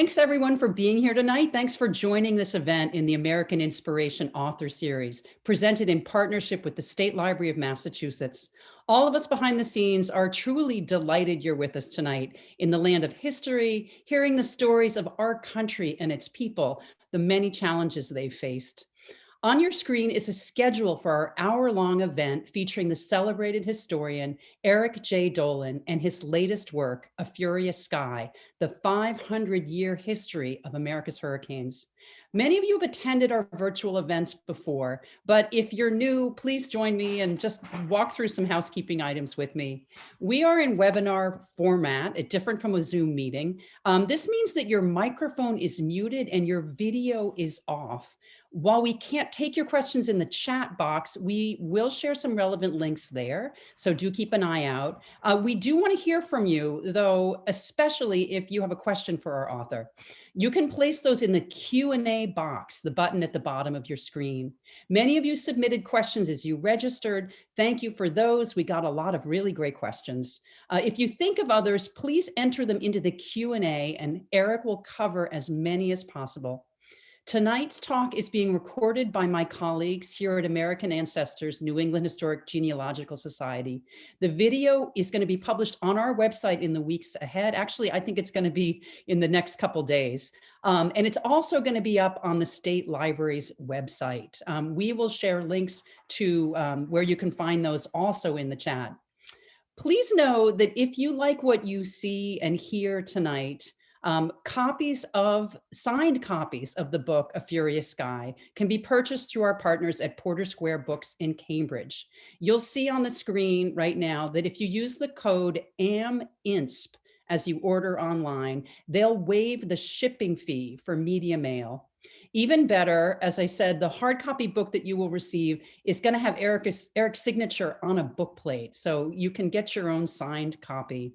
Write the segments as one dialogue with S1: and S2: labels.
S1: Thanks everyone for being here tonight. Thanks for joining this event in the American Inspiration Author Series, presented in partnership with the State Library of Massachusetts. All of us behind the scenes are truly delighted you're with us tonight in the land of history, hearing the stories of our country and its people, the many challenges they've faced. On your screen is a schedule for our hour-long event featuring the celebrated historian Eric Jay Dolin and his latest work, A Furious Sky, the 500-year history of America's hurricanes. Many of you have attended our virtual events before, but if you're new, please join me and just walk through some housekeeping items with me. We are in webinar format, different from a Zoom meeting. This means that your microphone is muted and your video is off. While we can't take your questions in the chat box, we will share some relevant links there, so do keep an eye out. We do want to hear from you, though, especially if you have a question for our author. You can place those in the Q&A box, the button at the bottom of your screen. Many of you submitted questions as you registered. Thank you for those. We got a lot of really great questions. If you think of others, please enter them into the Q&A and Eric will cover as many as possible. Tonight's talk is being recorded by my colleagues here at American Ancestors New England Historic Genealogical Society. The video is going to be published on our website in the weeks ahead. Actually, I think it's going to be in the next couple days. And it's also going to be up on the State Library's website. We will share links to where you can find those also in the chat. Please know that if you like what you see and hear tonight, signed copies of the book, A Furious Sky, can be purchased through our partners at Porter Square Books in Cambridge. You'll see on the screen right now that if you use the code AMINSP as you order online, they'll waive the shipping fee for media mail. Even better, as I said, the hard copy book that you will receive is going to have Eric's signature on a book plate, so you can get your own signed copy.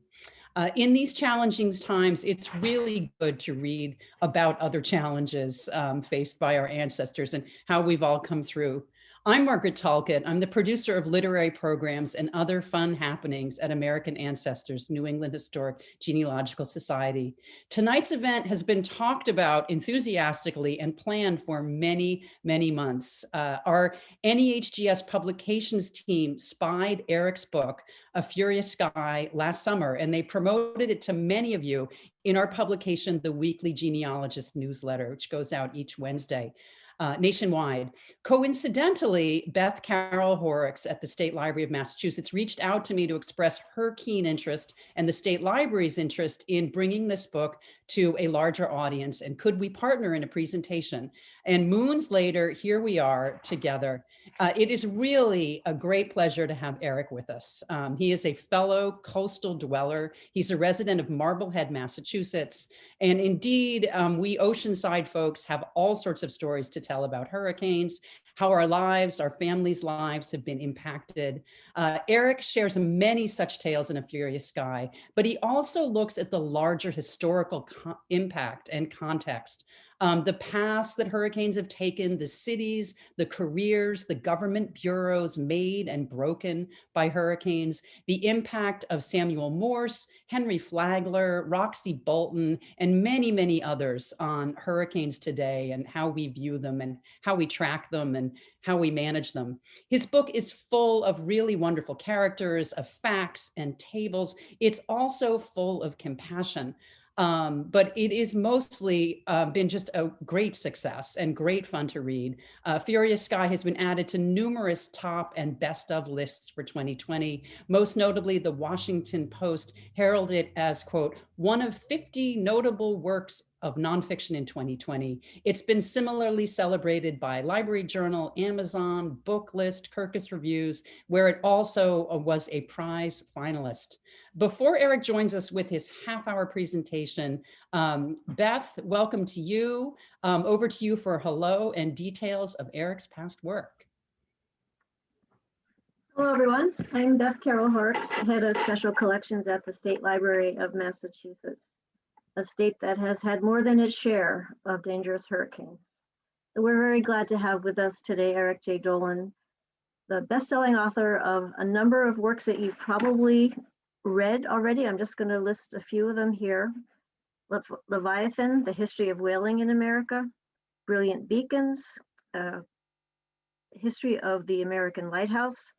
S1: In these challenging times, it's really good to read about other challenges faced by our ancestors and how we've all come through. I'm Margaret Talcott. I'm the producer of literary programs and other fun happenings at American Ancestors New England Historic Genealogical Society. Tonight's event has been talked about enthusiastically and planned for many, many months. Our NEHGS publications team spied Eric's book, A Furious Sky, last summer, and they promoted it to many of you in our publication, The Weekly Genealogist newsletter, which goes out each Wednesday. Nationwide. Coincidentally, Beth Carroll Horrocks at the State Library of Massachusetts reached out to me to express her keen interest and the State Library's interest in bringing this book to a larger audience, and could we partner in a presentation? And moons later, here we are together. It is really a great pleasure to have Eric with us. He is a fellow coastal dweller. He's a resident of Marblehead, Massachusetts. And indeed, we oceanside folks have all sorts of stories to tell about hurricanes, how our lives, our families' lives have been impacted. Eric shares many such tales in A Furious Sky, but he also looks at the larger historical impact and context. The paths that hurricanes have taken, the cities, the careers, the government bureaus made and broken by hurricanes, the impact of Samuel Morse, Henry Flagler, Roxy Bolton, and many, many others on hurricanes today and how we view them and how we track them and how we manage them. His book is full of really wonderful characters, of facts and tables. It's also full of compassion. But it is mostly been just a great success and great fun to read. Furious Sky has been added to numerous top and best of lists for 2020. Most notably, the Washington Post heralded it as, quote, one of 50 notable works of nonfiction in 2020. It's been similarly celebrated by Library Journal, Amazon, Booklist, Kirkus Reviews, where it also was a prize finalist. Before Eric joins us with his half-hour presentation, Beth, welcome to you. Over to you for hello and details of Eric's past work.
S2: Hello, everyone. I'm Beth Carroll Horrocks, head of special collections at the State Library of Massachusetts, a state that has had more than its share of dangerous hurricanes. We're very glad to have with us today Eric Jay Dolin, the best-selling author of a number of works that you've probably read already. I'm just going to list a few of them here. Leviathan, the history of whaling in America, brilliant beacons, history of the American Lighthouse,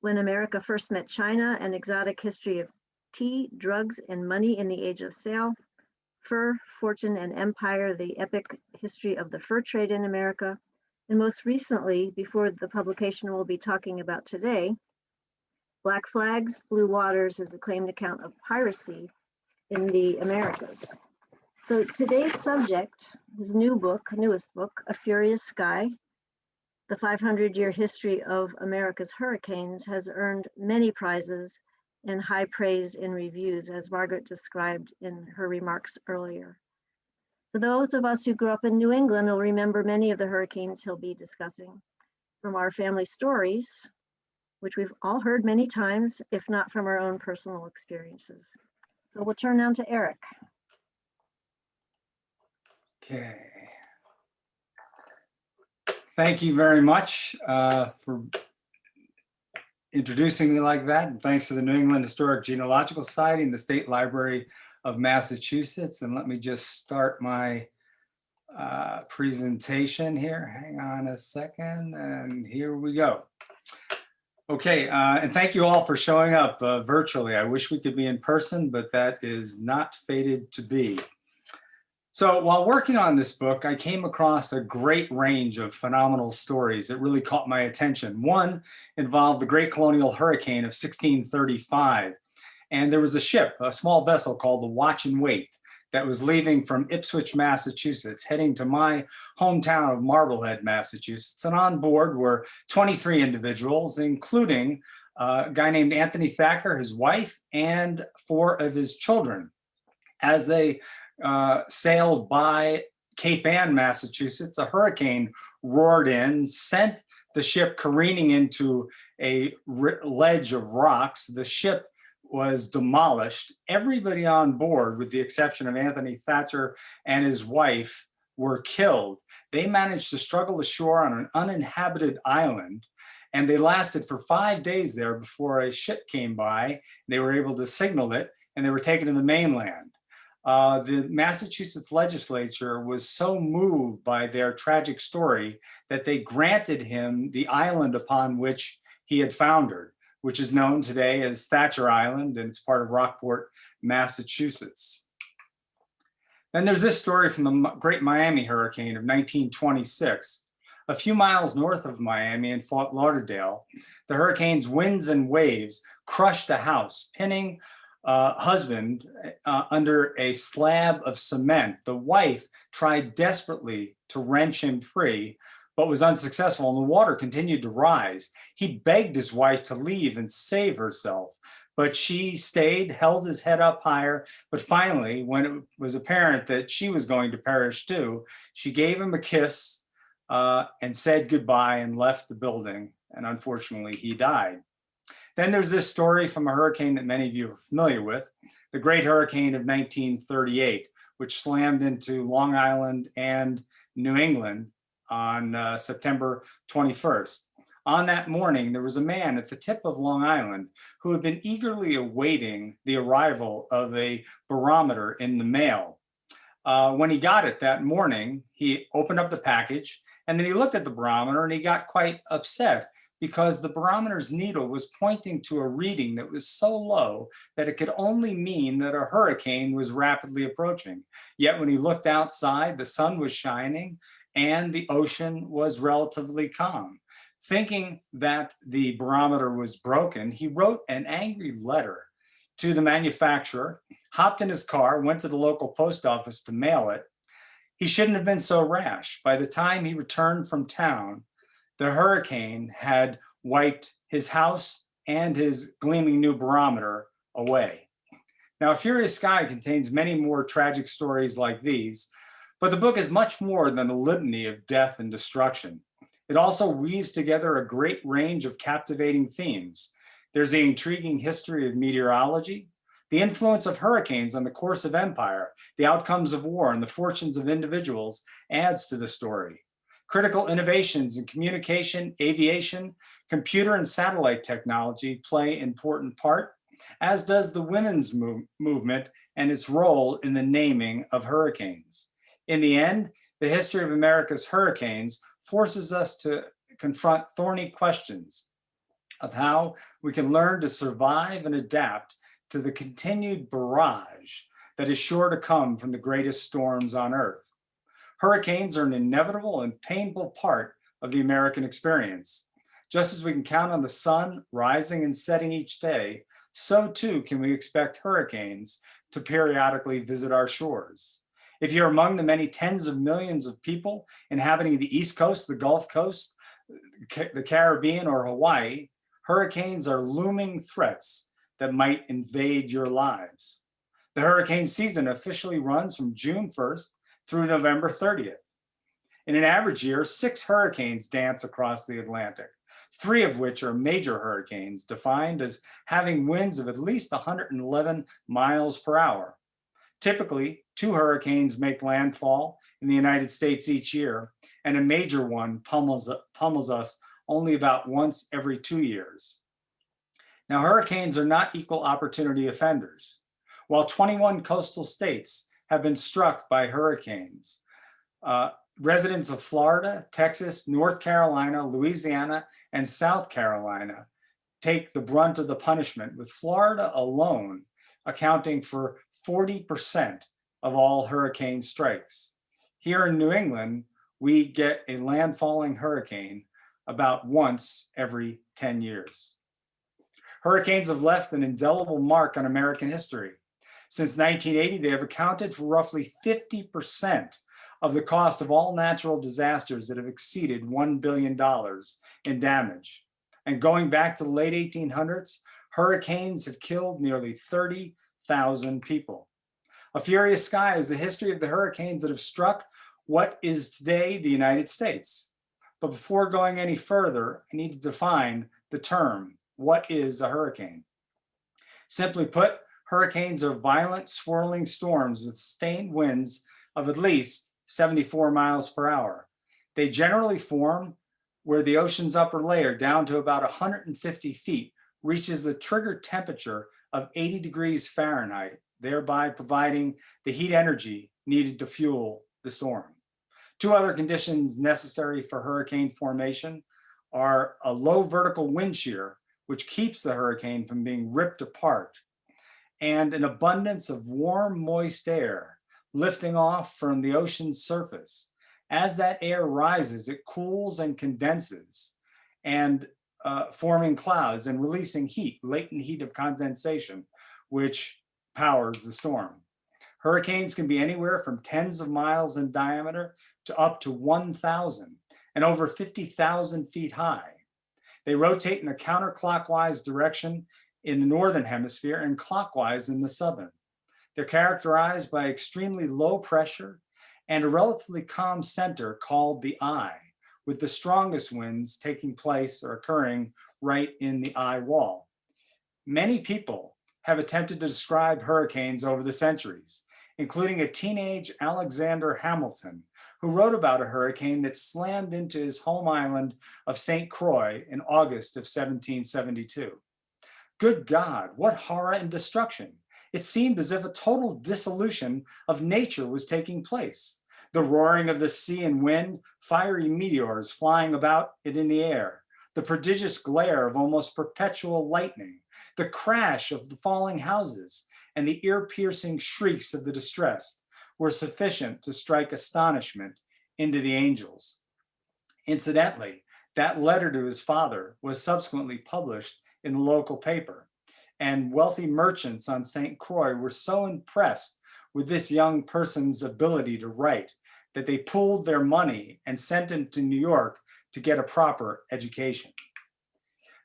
S2: when America first met China, an exotic history of tea, drugs, and money in the age of sail, fur, fortune, and empire, the epic history of the fur trade in America, and most recently, before the publication we'll be talking about today, Black Flags, Blue Waters, is a claimed account of piracy in the Americas. So today's subject, his newest book, A Furious Sky, the 500-year history of America's hurricanes, has earned many prizes and high praise in reviews, as Margaret described in her remarks earlier. For those of us who grew up in New England will remember many of the hurricanes he'll be discussing from our family stories, which we've all heard many times, if not from our own personal experiences. So we'll turn now to Eric.
S3: Okay. Thank you very much for introducing me like that. And thanks to the New England Historic Genealogical Society and the State Library of Massachusetts. And let me just start my presentation here. Hang on a second, and here we go. Okay, and thank you all for showing up virtually. I wish we could be in person, but that is not fated to be. So while working on this book, I came across a great range of phenomenal stories that really caught my attention. One involved the Great Colonial Hurricane of 1635. And there was a ship, a small vessel called the Watch and Wait, that was leaving from Ipswich, Massachusetts, heading to my hometown of Marblehead, Massachusetts. And on board were 23 individuals, including a guy named Anthony Thatcher, his wife, and 4 of his children. As they sailed by Cape Ann, Massachusetts, a hurricane roared in, sent the ship careening into a ledge of rocks. The ship was demolished. Everybody on board, with the exception of Anthony Thatcher and his wife, were killed. They managed to struggle ashore on an uninhabited island, and they lasted for 5 days there before a ship came by. They were able to signal it, and they were taken to the mainland. The Massachusetts legislature was so moved by their tragic story that they granted him the island upon which he had foundered, which is known today as Thatcher Island, and it's part of Rockport, Massachusetts. Then there's this story from the Great Miami Hurricane of 1926. A few miles north of Miami in Fort Lauderdale, the hurricane's winds and waves crushed a house, pinning husband under a slab of cement. The wife tried desperately to wrench him free, but was unsuccessful, and the water continued to rise. He begged his wife to leave and save herself, but she stayed, held his head up higher. But finally, when it was apparent that she was going to perish too, she gave him a kiss and said goodbye and left the building. And unfortunately, he died. Then there's this story from a hurricane that many of you are familiar with, the Great Hurricane of 1938, which slammed into Long Island and New England on September 21st. On that morning, there was a man at the tip of Long Island who had been eagerly awaiting the arrival of a barometer in the mail. When he got it that morning, he opened up the package, and then he looked at the barometer, and he got quite upset, because the barometer's needle was pointing to a reading that was so low that it could only mean that a hurricane was rapidly approaching. Yet when he looked outside, the sun was shining and the ocean was relatively calm. Thinking that the barometer was broken, he wrote an angry letter to the manufacturer, hopped in his car, went to the local post office to mail it. He shouldn't have been so rash. By the time he returned from town, the hurricane had wiped his house and his gleaming new barometer away. Now, A Furious Sky contains many more tragic stories like these, but the book is much more than a litany of death and destruction. It also weaves together a great range of captivating themes. There's the intriguing history of meteorology, the influence of hurricanes on the course of empire, the outcomes of war, and the fortunes of individuals adds to the story. Critical innovations in communication, aviation, computer and satellite technology play an important part, as does the women's movement and its role in the naming of hurricanes. In the end, the history of America's hurricanes forces us to confront thorny questions of how we can learn to survive and adapt to the continued barrage that is sure to come from the greatest storms on Earth. Hurricanes are an inevitable and painful part of the American experience. Just as we can count on the sun rising and setting each day, so too can we expect hurricanes to periodically visit our shores. If you're among the many tens of millions of people inhabiting the East Coast, the Gulf Coast, the Caribbean, or Hawaii, hurricanes are looming threats that might invade your lives. The hurricane season officially runs from June 1st through November 30th. In an average year, 6 hurricanes dance across the Atlantic, 3 of which are major hurricanes, defined as having winds of at least 111 miles per hour. Typically, 2 hurricanes make landfall in the United States each year, and a major one pummels us only about once every 2 years. Now, hurricanes are not equal opportunity offenders. While 21 coastal states have been struck by hurricanes, residents of Florida, Texas, North Carolina, Louisiana, and South Carolina take the brunt of the punishment, with Florida alone accounting for 40% of all hurricane strikes. Here in New England, we get a landfalling hurricane about once every 10 years. Hurricanes have left an indelible mark on American history. Since 1980, they have accounted for roughly 50% of the cost of all natural disasters that have exceeded $1 billion in damage. And going back to the late 1800s, hurricanes have killed nearly 30,000 people. A Furious Sky is the history of the hurricanes that have struck what is today the United States. But before going any further, I need to define the term. What is a hurricane? Simply put, hurricanes are violent, swirling storms with sustained winds of at least 74 miles per hour. They generally form where the ocean's upper layer, down to about 150 feet, reaches the trigger temperature of 80 degrees Fahrenheit, thereby providing the heat energy needed to fuel the storm. 2 other conditions necessary for hurricane formation are a low vertical wind shear, which keeps the hurricane from being ripped apart, and an abundance of warm, moist air lifting off from the ocean's surface. As that air rises, it cools and condenses, and forming clouds and releasing heat, latent heat of condensation, which powers the storm. Hurricanes can be anywhere from tens of miles in diameter to up to 1,000 and over 50,000 feet high. They rotate in a counterclockwise direction in the northern hemisphere and clockwise in the southern. They're characterized by extremely low pressure and a relatively calm center called the eye, with the strongest winds taking place or occurring right in the eye wall. Many people have attempted to describe hurricanes over the centuries, including a teenage Alexander Hamilton, who wrote about a hurricane that slammed into his home island of St. Croix in August of 1772. Good God, what horror and destruction! It seemed as if a total dissolution of nature was taking place. The roaring of the sea and wind, fiery meteors flying about it in the air, the prodigious glare of almost perpetual lightning, the crash of the falling houses, and the ear-piercing shrieks of the distressed were sufficient to strike astonishment into the angels. Incidentally, that letter to his father was subsequently published in the local paper, and wealthy merchants on St. Croix were so impressed with this young person's ability to write that they pooled their money and sent him to New York to get a proper education.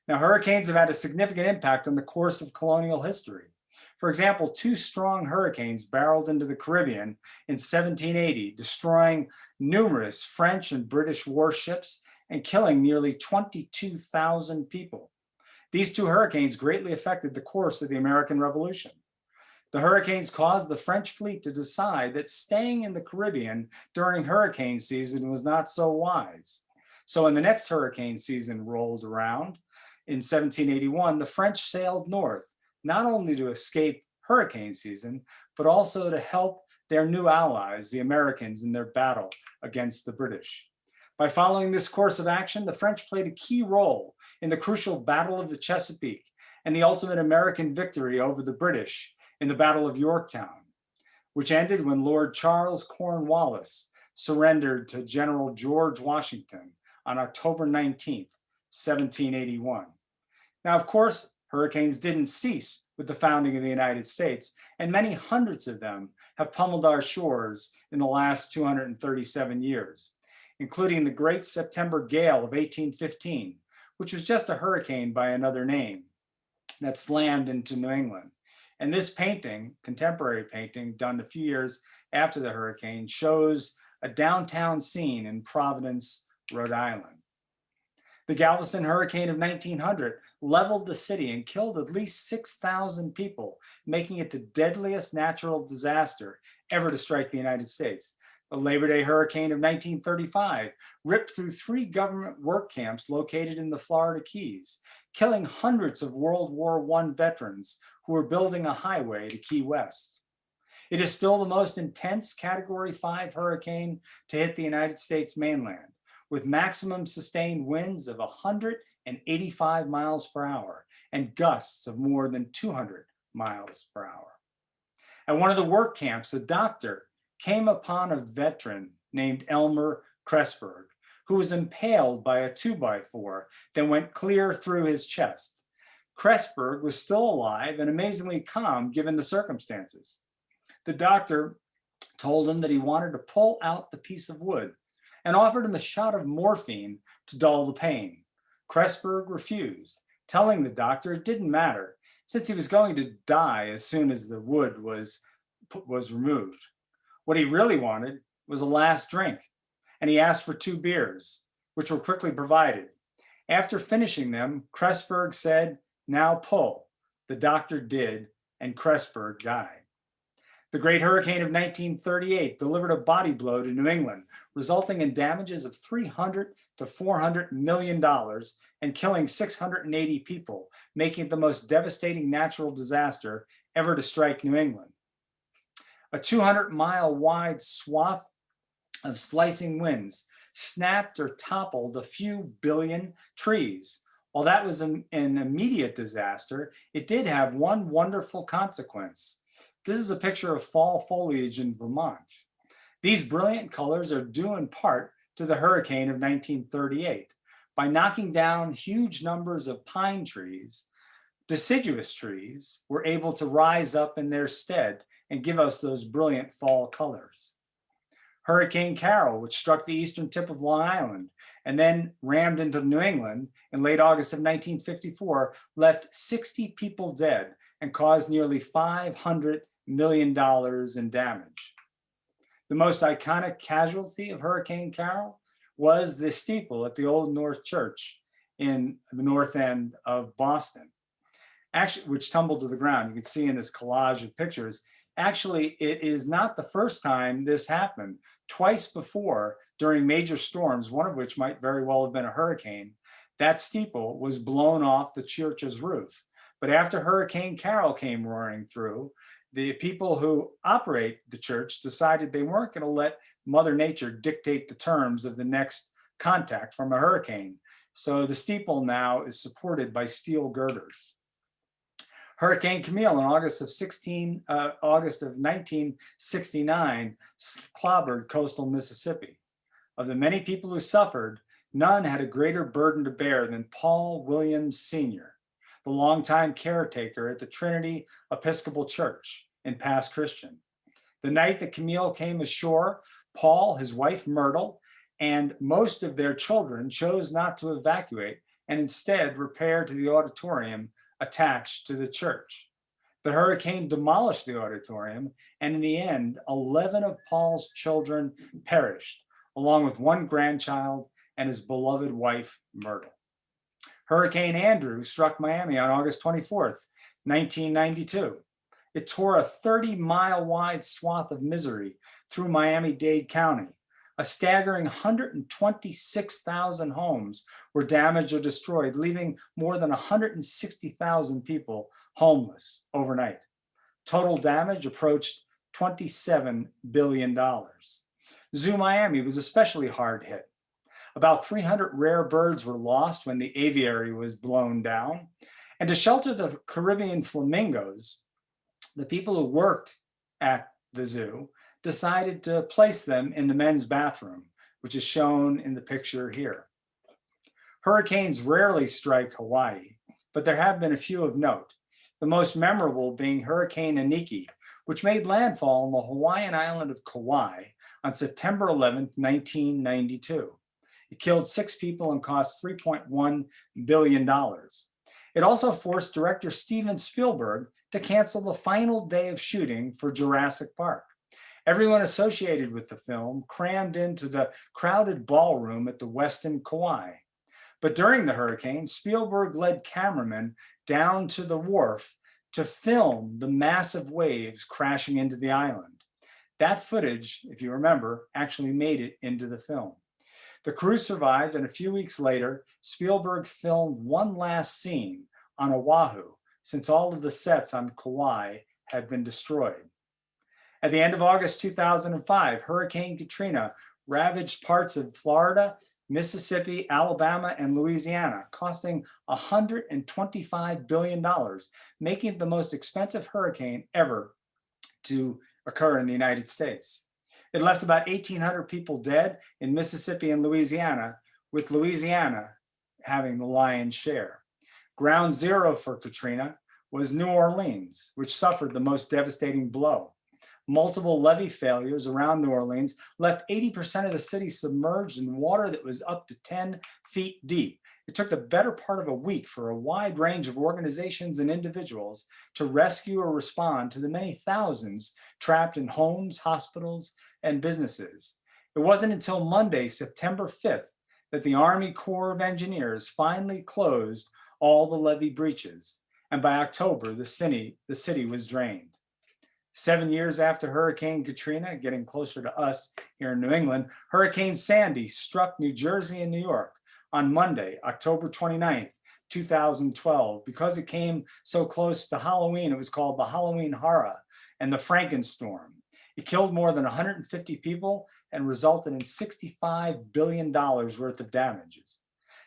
S3: Now, hurricanes have had a significant impact on the course of colonial history. For example, 2 strong hurricanes barreled into the Caribbean in 1780, destroying numerous French and British warships and killing nearly 22,000 people. These 2 hurricanes greatly affected the course of the American Revolution. The hurricanes caused the French fleet to decide that staying in the Caribbean during hurricane season was not so wise. So when the next hurricane season rolled around in 1781, the French sailed north, not only to escape hurricane season, but also to help their new allies, the Americans, in their battle against the British. By following this course of action, the French played a key role in the crucial Battle of the Chesapeake and the ultimate American victory over the British in the Battle of Yorktown, which ended when Lord Charles Cornwallis surrendered to General George Washington on October 19th, 1781. Now, of course, hurricanes didn't cease with the founding of the United States, and many hundreds of them have pummeled our shores in the last 237 years, including the Great September Gale of 1815, which was just a hurricane by another name that slammed into New England. And this painting, contemporary painting done a few years after the hurricane, shows a downtown scene in Providence, Rhode Island. The Galveston Hurricane of 1900 leveled the city and killed at least 6,000 people, making it the deadliest natural disaster ever to strike the United States. The Labor Day Hurricane of 1935 ripped through 3 government work camps located in the Florida Keys, killing hundreds of World War I veterans who were building a highway to Key West. It is still the most intense Category 5 hurricane to hit the United States mainland, with maximum sustained winds of 185 miles per hour and gusts of more than 200 miles per hour. At one of the work camps, a doctor came upon a veteran named Elmer Kressberg, who was impaled by a 2x4 that went clear through his chest. Kressberg was still alive and amazingly calm given the circumstances. The doctor told him that he wanted to pull out the piece of wood and offered him a shot of morphine to dull the pain. Kressberg refused, telling the doctor it didn't matter since he was going to die as soon as the wood was removed. What he really wanted was a last drink, and he asked for 2 beers, which were quickly provided. After finishing them, Kressberg said, "Now pull." The doctor did, and Kressberg died. The Great Hurricane of 1938 delivered a body blow to New England, resulting in damages of $300 to $400 million and killing 680 people, making it the most devastating natural disaster ever to strike New England. A 200-mile wide swath of slicing winds snapped or toppled a few billion trees. While that was an immediate disaster, it did have one wonderful consequence. This is a picture of fall foliage in Vermont. These brilliant colors are due in part to the hurricane of 1938. By knocking down huge numbers of pine trees, deciduous trees were able to rise up in their stead and give us those brilliant fall colors. Hurricane Carol, which struck the eastern tip of Long Island and then rammed into New England in late August of 1954, left 60 people dead and caused nearly $500 million in damage. The most iconic casualty of Hurricane Carol was the steeple at the Old North Church in the north end of Boston, actually, which tumbled to the ground. You can see in this collage of pictures. Actually, it is not the first time this happened. Twice before, during major storms, one of which might very well have been a hurricane, that steeple was blown off the church's roof. But after Hurricane Carol came roaring through, the people who operate the church decided they weren't going to let Mother Nature dictate the terms of the next contact from a hurricane. So the steeple now is supported by steel girders. Hurricane Camille in August of 1969 clobbered coastal Mississippi. Of the many people who suffered, none had a greater burden to bear than Paul Williams Sr., the longtime caretaker at the Trinity Episcopal Church in Pass Christian. The night that Camille came ashore, Paul, his wife Myrtle, and most of their children chose not to evacuate and instead repaired to the auditorium attached to the church. The hurricane demolished the auditorium, and in the end, 11 of Paul's children perished, along with 1 grandchild and his beloved wife, Myrtle. Hurricane Andrew struck Miami on August 24th, 1992. It tore a 30-mile wide swath of misery through Miami-Dade County. A staggering 126,000 homes were damaged or destroyed, leaving more than 160,000 people homeless overnight. Total damage approached $27 billion. Zoo Miami was especially hard hit. About 300 rare birds were lost when the aviary was blown down. And to shelter the Caribbean flamingos, the people who worked at the zoo decided to place them in the men's bathroom, which is shown in the picture here. Hurricanes rarely strike Hawaii, but there have been a few of note. The most memorable being Hurricane Iniki, which made landfall on the Hawaiian island of Kauai on September 11, 1992. It killed 6 people and cost $3.1 billion. It also forced director Steven Spielberg to cancel the final day of shooting for Jurassic Park. Everyone associated with the film crammed into the crowded ballroom at the Westin Kauai. But during the hurricane, Spielberg led cameramen down to the wharf to film the massive waves crashing into the island. That footage, if you remember, actually made it into the film. The crew survived, and a few weeks later, Spielberg filmed one last scene on Oahu, since all of the sets on Kauai had been destroyed. At the end of August 2005, Hurricane Katrina ravaged parts of Florida, Mississippi, Alabama, and Louisiana, costing $125 billion, making it the most expensive hurricane ever to occur in the United States. It left about 1,800 people dead in Mississippi and Louisiana, with Louisiana having the lion's share. Ground zero for Katrina was New Orleans, which suffered the most devastating blow. Multiple levee failures around New Orleans left 80% of the city submerged in water that was up to 10 feet deep. It took the better part of a week for a wide range of organizations and individuals to rescue or respond to the many thousands trapped in homes, hospitals, and businesses. It wasn't until Monday, September 5th, that the Army Corps of Engineers finally closed all the levee breaches, and by October, the city was drained. 7 years after Hurricane Katrina, getting closer to us here in New England, Hurricane Sandy struck New Jersey and New York on Monday, October 29th, 2012. Because it came so close to Halloween, it was called the Halloween Horror and the Frankenstorm. It killed more than 150 people and resulted in $65 billion worth of damages.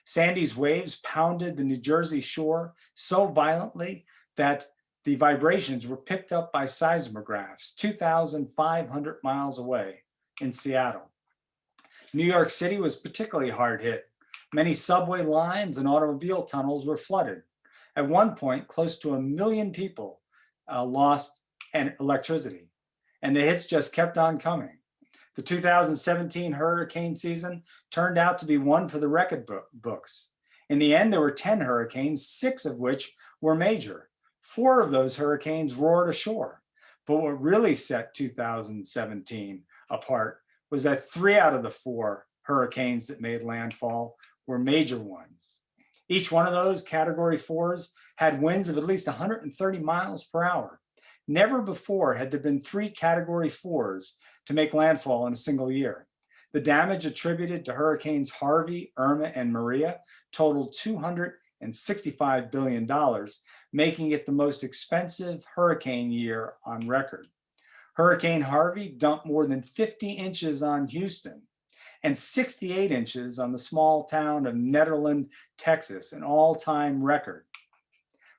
S3: Sandy's waves pounded the New Jersey shore so violently that the vibrations were picked up by seismographs 2,500 miles away in Seattle. New York City was particularly hard hit. Many subway lines and automobile tunnels were flooded. At one point, close to 1 million people lost electricity, and the hits just kept on coming. The 2017 hurricane season turned out to be one for the record books. In the end, there were 10 hurricanes, 6 of which were major. 4 of those hurricanes roared ashore. But what really set 2017 apart was that 3 out of the 4 hurricanes that made landfall were major ones. Each one of those Category 4s had winds of at least 130 miles per hour. Never before had there been 3 Category 4s to make landfall in a single year. The damage attributed to Hurricanes Harvey, Irma, and Maria totaled $265 billion, making it the most expensive hurricane year on record. Hurricane Harvey dumped more than 50 inches on Houston and 68 inches on the small town of Nederland, Texas, an all-time record.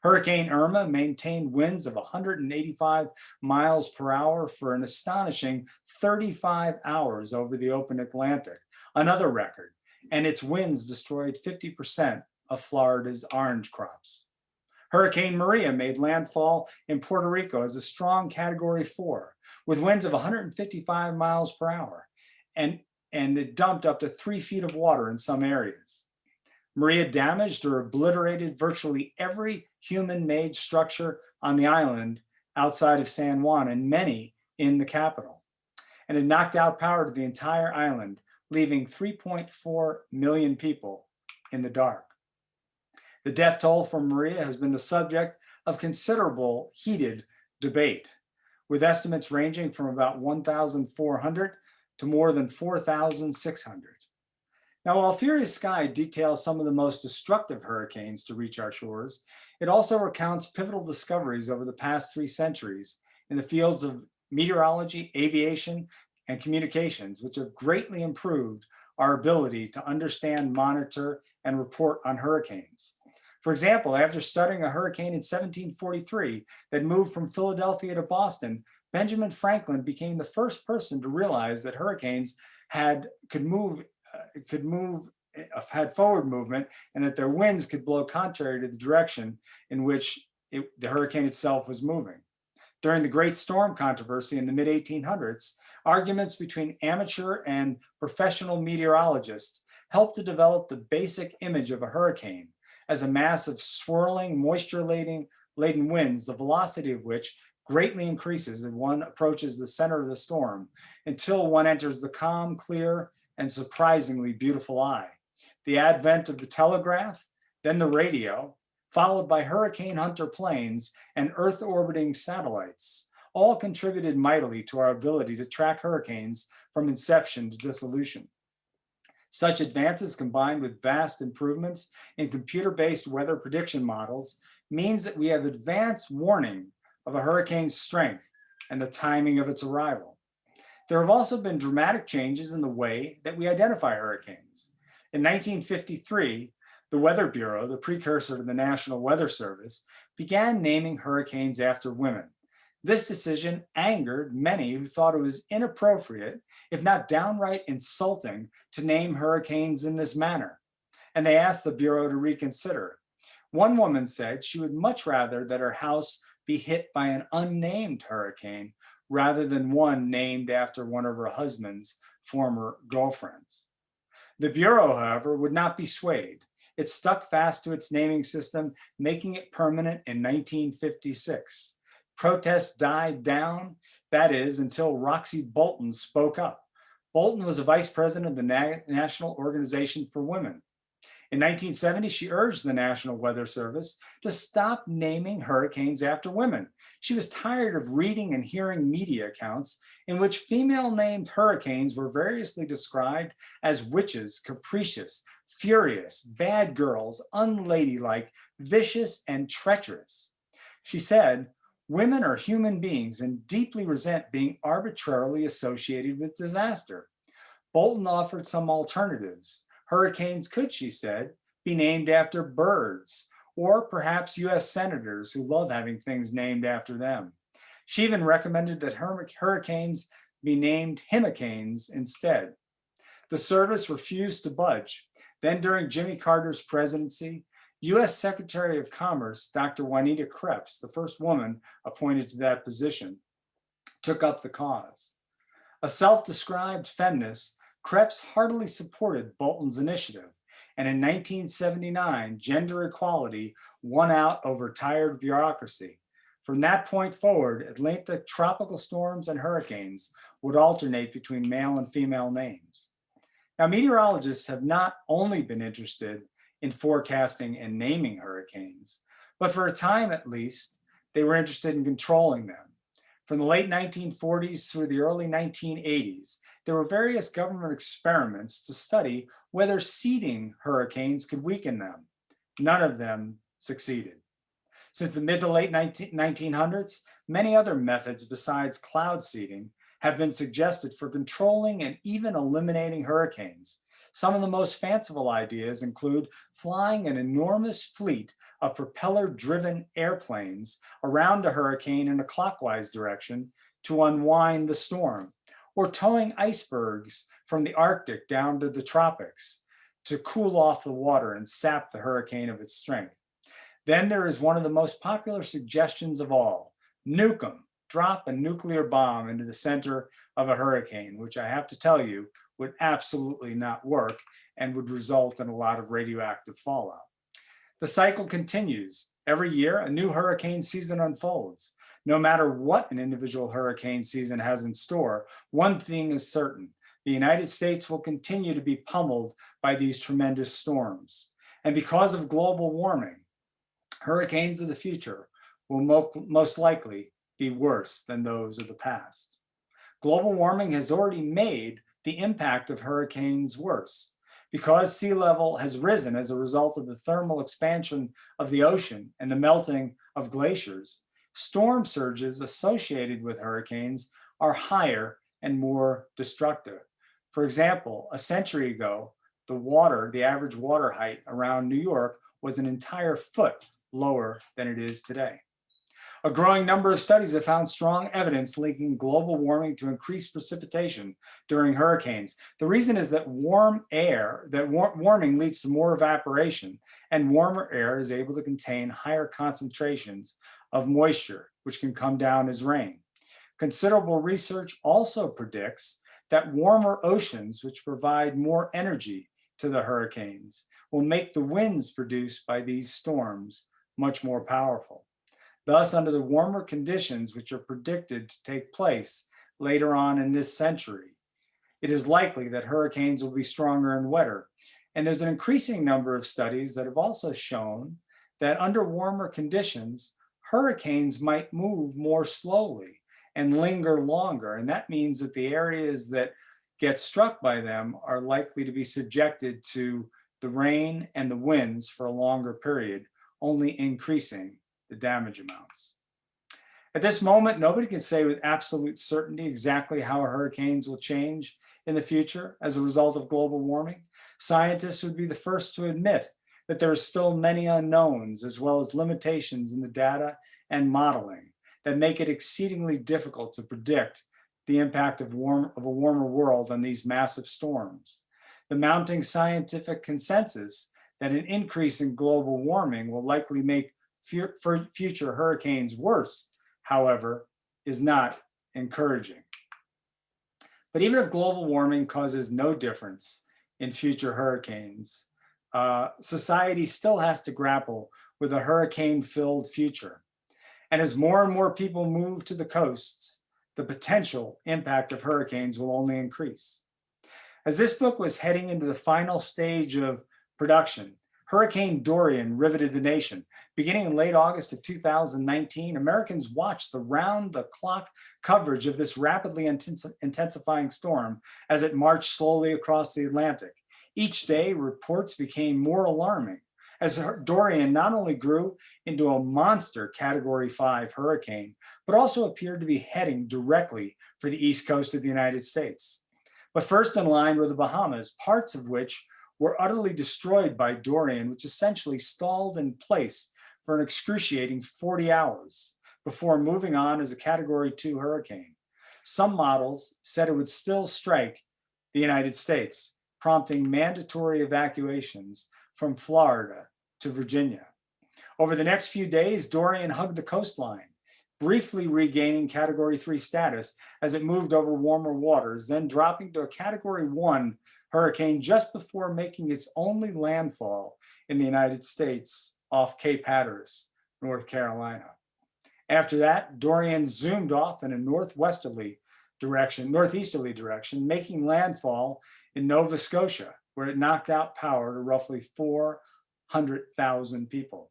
S3: Hurricane Irma maintained winds of 185 miles per hour for an astonishing 35 hours over the open Atlantic, another record, and its winds destroyed 50% of Florida's orange crops. Hurricane Maria made landfall in Puerto Rico as a strong Category 4 with winds of 155 miles per hour, and it dumped up to 3 feet of water in some areas. Maria damaged or obliterated virtually every human-made structure on the island outside of San Juan and many in the capital. And it knocked out power to the entire island, leaving 3.4 million people in the dark. The death toll from Maria has been the subject of considerable heated debate, with estimates ranging from about 1,400 to more than 4,600. Now, while Furious Sky details some of the most destructive hurricanes to reach our shores, it also recounts pivotal discoveries over the past 3 centuries in the fields of meteorology, aviation, and communications, which have greatly improved our ability to understand, monitor, and report on hurricanes. For example, after studying a hurricane in 1743 that moved from Philadelphia to Boston, Benjamin Franklin became the first person to realize that hurricanes had forward movement, and that their winds could blow contrary to the direction in which the hurricane itself was moving. During the Great Storm controversy in the mid-1800s, arguments between amateur and professional meteorologists helped to develop the basic image of a hurricane as a mass of swirling, moisture-laden winds, the velocity of which greatly increases as one approaches the center of the storm until one enters the calm, clear, and surprisingly beautiful eye. The advent of the telegraph, then the radio, followed by hurricane hunter planes and Earth-orbiting satellites, all contributed mightily to our ability to track hurricanes from inception to dissolution. Such advances, combined with vast improvements in computer-based weather prediction models, means that we have advanced warning of a hurricane's strength and the timing of its arrival. There have also been dramatic changes in the way that we identify hurricanes. In 1953, the Weather Bureau, the precursor to the National Weather Service, began naming hurricanes after women. This decision angered many who thought it was inappropriate, if not downright insulting, to name hurricanes in this manner, and they asked the Bureau to reconsider. One woman said she would much rather that her house be hit by an unnamed hurricane rather than one named after one of her husband's former girlfriends. The Bureau, however, would not be swayed. It stuck fast to its naming system, making it permanent in 1956. Protests died down, that is, until Roxy Bolton spoke up. Bolton was a vice president of the National Organization for Women. In 1970, she urged the National Weather Service to stop naming hurricanes after women. She was tired of reading and hearing media accounts in which female-named hurricanes were variously described as witches, capricious, furious, bad girls, unladylike, vicious, and treacherous. She said, "Women are human beings and deeply resent being arbitrarily associated with disaster." Bolton offered some alternatives. Hurricanes could, she said, be named after birds, or perhaps US senators who love having things named after them. She even recommended that hurricanes be named himicanes instead. The service refused to budge. Then during Jimmy Carter's presidency, US Secretary of Commerce, Dr. Juanita Krebs, the first woman appointed to that position, took up the cause. A self-described feminist, Krebs heartily supported Bolton's initiative, and in 1979, gender equality won out over tired bureaucracy. From that point forward, Atlantic tropical storms and hurricanes would alternate between male and female names. Now, meteorologists have not only been interested in forecasting and naming hurricanes, but for a time at least, they were interested in controlling them. From the late 1940s through the early 1980s, there were various government experiments to study whether seeding hurricanes could weaken them. None of them succeeded. Since the mid to late 1900s, many other methods besides cloud seeding have been suggested for controlling and even eliminating hurricanes. Some of the most fanciful ideas include flying an enormous fleet of propeller-driven airplanes around a hurricane in a clockwise direction to unwind the storm, or towing icebergs from the Arctic down to the tropics to cool off the water and sap the hurricane of its strength. Then there is one of the most popular suggestions of all: nuke 'em, drop a nuclear bomb into the center of a hurricane, which I have to tell you would absolutely not work and would result in a lot of radioactive fallout. The cycle continues. Every year, a new hurricane season unfolds. No matter what an individual hurricane season has in store, one thing is certain: the United States will continue to be pummeled by these tremendous storms. And because of global warming, hurricanes of the future will most likely be worse than those of the past. Global warming has already made the impact of hurricanes worse. Because sea level has risen as a result of the thermal expansion of the ocean and the melting of glaciers, storm surges associated with hurricanes are higher and more destructive. For example, a century ago, the average water height around New York was an entire foot lower than it is today. A growing number of studies have found strong evidence linking global warming to increased precipitation during hurricanes. The reason is that warming leads to more evaporation, and warmer air is able to contain higher concentrations of moisture, which can come down as rain. Considerable research also predicts that warmer oceans, which provide more energy to the hurricanes, will make the winds produced by these storms much more powerful. Thus, under the warmer conditions which are predicted to take place later on in this century, it is likely that hurricanes will be stronger and wetter. And there's an increasing number of studies that have also shown that under warmer conditions, hurricanes might move more slowly and linger longer. And that means that the areas that get struck by them are likely to be subjected to the rain and the winds for a longer period, only increasing the damage amounts. At this moment, nobody can say with absolute certainty exactly how hurricanes will change in the future as a result of global warming. Scientists would be the first to admit that there are still many unknowns, as well as limitations in the data and modeling that make it exceedingly difficult to predict the impact of a warmer world on these massive storms. The mounting scientific consensus that an increase in global warming will likely make future hurricanes worse, however, is not encouraging. But even if global warming causes no difference in future hurricanes, society still has to grapple with a hurricane-filled future. And as more and more people move to the coasts, the potential impact of hurricanes will only increase. As this book was heading into the final stage of production, Hurricane Dorian riveted the nation. Beginning in late August of 2019, Americans watched the round-the-clock coverage of this rapidly intensifying storm as it marched slowly across the Atlantic. Each day, reports became more alarming as Dorian not only grew into a monster Category 5 hurricane, but also appeared to be heading directly for the east coast of the United States. But first in line were the Bahamas, parts of which were utterly destroyed by Dorian, which essentially stalled in place for an excruciating 40 hours before moving on as a Category 2 hurricane. Some models said it would still strike the United States, prompting mandatory evacuations from Florida to Virginia. Over the next few days, Dorian hugged the coastline, briefly regaining Category 3 status as it moved over warmer waters, then dropping to a Category 1 hurricane just before making its only landfall in the United States off Cape Hatteras, North Carolina. After that, Dorian zoomed off in a northeasterly direction, making landfall in Nova Scotia, where it knocked out power to roughly 400,000 people.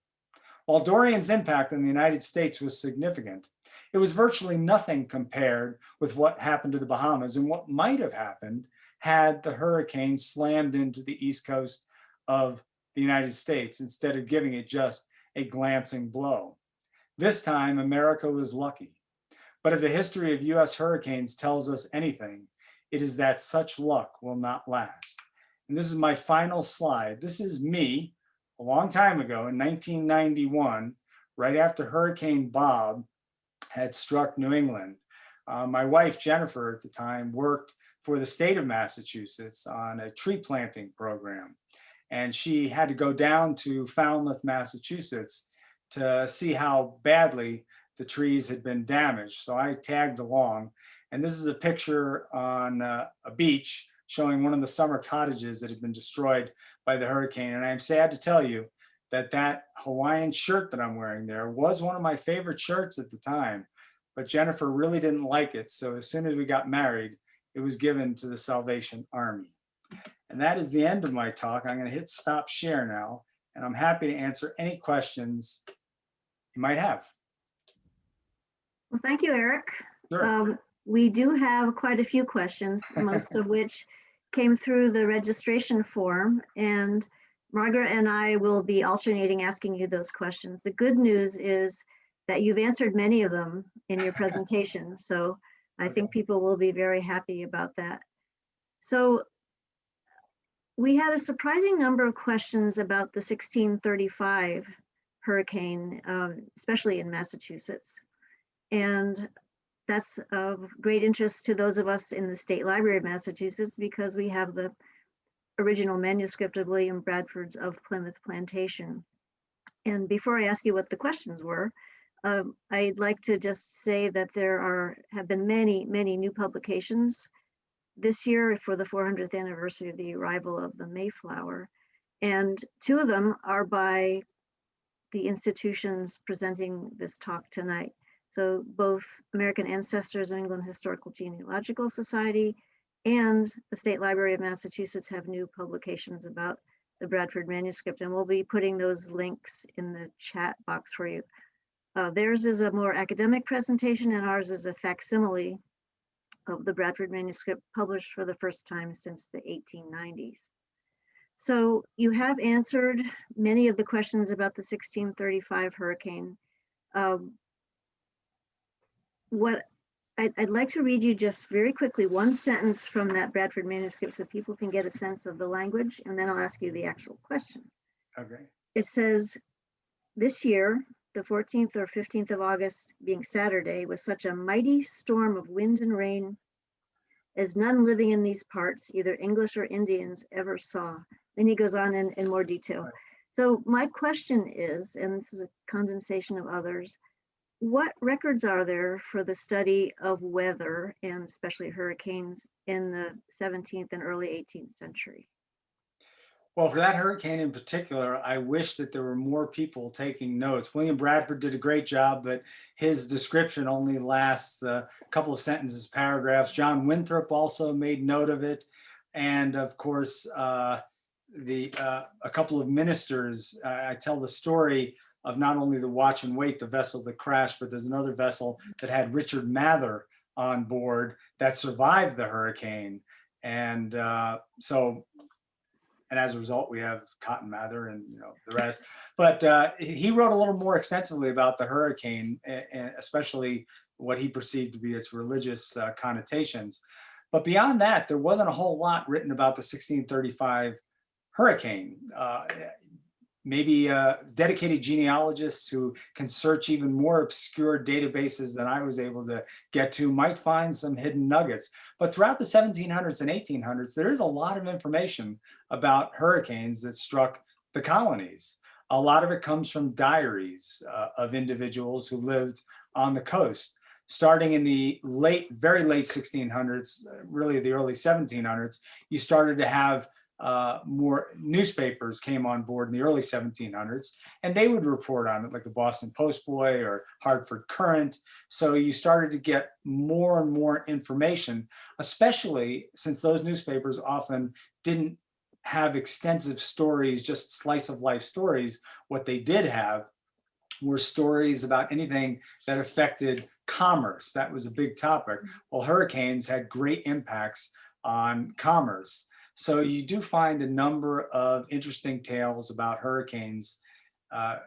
S3: While Dorian's impact on the United States was significant, it was virtually nothing compared with what happened to the Bahamas and what might have happened had the hurricane slammed into the east coast of the United States instead of giving it just a glancing blow. This time, America was lucky. But if the history of US hurricanes tells us anything, it is that such luck will not last. And this is my final slide. This is me a long time ago in 1991, right after Hurricane Bob had struck New England. My wife, Jennifer, at the time worked for the state of Massachusetts on a tree planting program. And she had to go down to Falmouth, Massachusetts to see how badly the trees had been damaged. So I tagged along. And this is a picture on a beach showing one of the summer cottages that had been destroyed by the hurricane. And I'm sad to tell you that that Hawaiian shirt that I'm wearing there was one of my favorite shirts at the time, but Jennifer really didn't like it. So as soon as we got married, it was given to the Salvation Army. And that is the end of my talk. I'm going to hit stop share now, and I'm happy to answer any questions you might have.
S2: Well, thank you, Eric.
S3: Sure.
S2: We do have quite a few questions, most of which came through the registration form, and Margaret and I will be alternating asking you those questions. The good news is that you've answered many of them in your presentation. So I think people will be very happy about that. So we had a surprising number of questions about the 1635 hurricane, especially in Massachusetts. And that's of great interest to those of us in the State Library of Massachusetts because we have the original manuscript of William Bradford's Of Plymouth Plantation. And before I ask you what the questions were, I'd like to just say that there have been many, many new publications this year for the 400th anniversary of the arrival of the Mayflower. And two of them are by the institutions presenting this talk tonight. So both American Ancestors New England Historical Genealogical Society and the State Library of Massachusetts have new publications about the Bradford manuscript, and we'll be putting those links in the chat box for you. Theirs is a more academic presentation and ours is a facsimile of the Bradford manuscript published for the first time since the 1890s. So you have answered many of the questions about the 1635 hurricane. What I'd like to read you just very quickly one sentence from that Bradford manuscript so people can get a sense of the language, and then I'll ask you the actual questions.
S3: Okay.
S2: It says, this year, the 14th or 15th of August being Saturday, was such a mighty storm of wind and rain as none living in these parts, either English or Indians, ever saw. Then he goes on in more detail.
S3: Right.
S2: So my question is, and this is a condensation of others, what records are there for the study of weather and especially hurricanes in the 17th and early 18th century?
S3: Well, for that hurricane in particular, I wish that there were more people taking notes. William Bradford did a great job, but his description only lasts a couple of sentences, paragraphs. John Winthrop also made note of it. And of course, a couple of ministers, I tell the story of not only the Watch and Wait, the vessel that crashed, but there's another vessel that had Richard Mather on board that survived the hurricane. And and as a result, we have Cotton Mather and the rest. But he wrote a little more extensively about the hurricane, and especially what he perceived to be its religious connotations. But beyond that, there wasn't a whole lot written about the 1635 hurricane. Maybe dedicated genealogists who can search even more obscure databases than I was able to get to might find some hidden nuggets. But throughout the 1700s and 1800s, there is a lot of information about hurricanes that struck the colonies. A lot of it comes from diaries of individuals who lived on the coast. Starting in the very late 1600s, really the early 1700s, you started to have more newspapers came on board in the early 1700s, and they would report on it, like the Boston Postboy or Hartford Courant. So you started to get more and more information, especially since those newspapers often didn't have extensive stories, just slice of life stories. What they did have were stories about anything that affected commerce. That was a big topic. Well, hurricanes had great impacts on commerce. So you do find a number of interesting tales about hurricanes,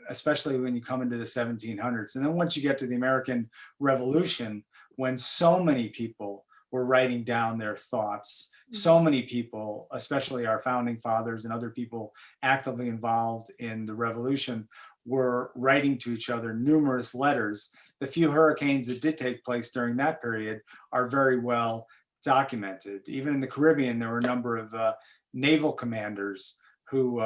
S3: especially when you come into the 1700s. And then once you get to the American Revolution, when so many people were writing down their thoughts, so many people, especially our founding fathers and other people actively involved in the revolution, were writing to each other numerous letters. The few hurricanes that did take place during that period are very well documented. Even in the Caribbean, there were a number of naval commanders who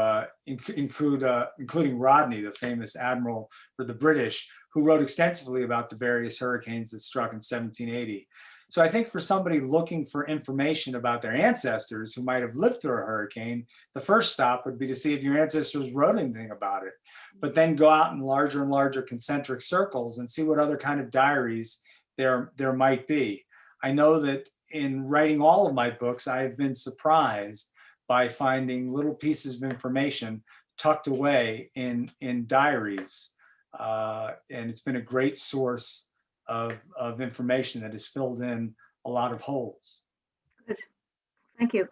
S3: including Rodney, the famous admiral for the British, who wrote extensively about the various hurricanes that struck in 1780. So I think for somebody looking for information about their ancestors who might have lived through a hurricane, the first stop would be to see if your ancestors wrote anything about it, but then go out in larger and larger concentric circles and see what other kind of diaries there might be. I know that in writing all of my books, I have been surprised by finding little pieces of information tucked away in diaries. And it's been a great source of information that has filled in a lot of holes.
S2: Good. Thank you.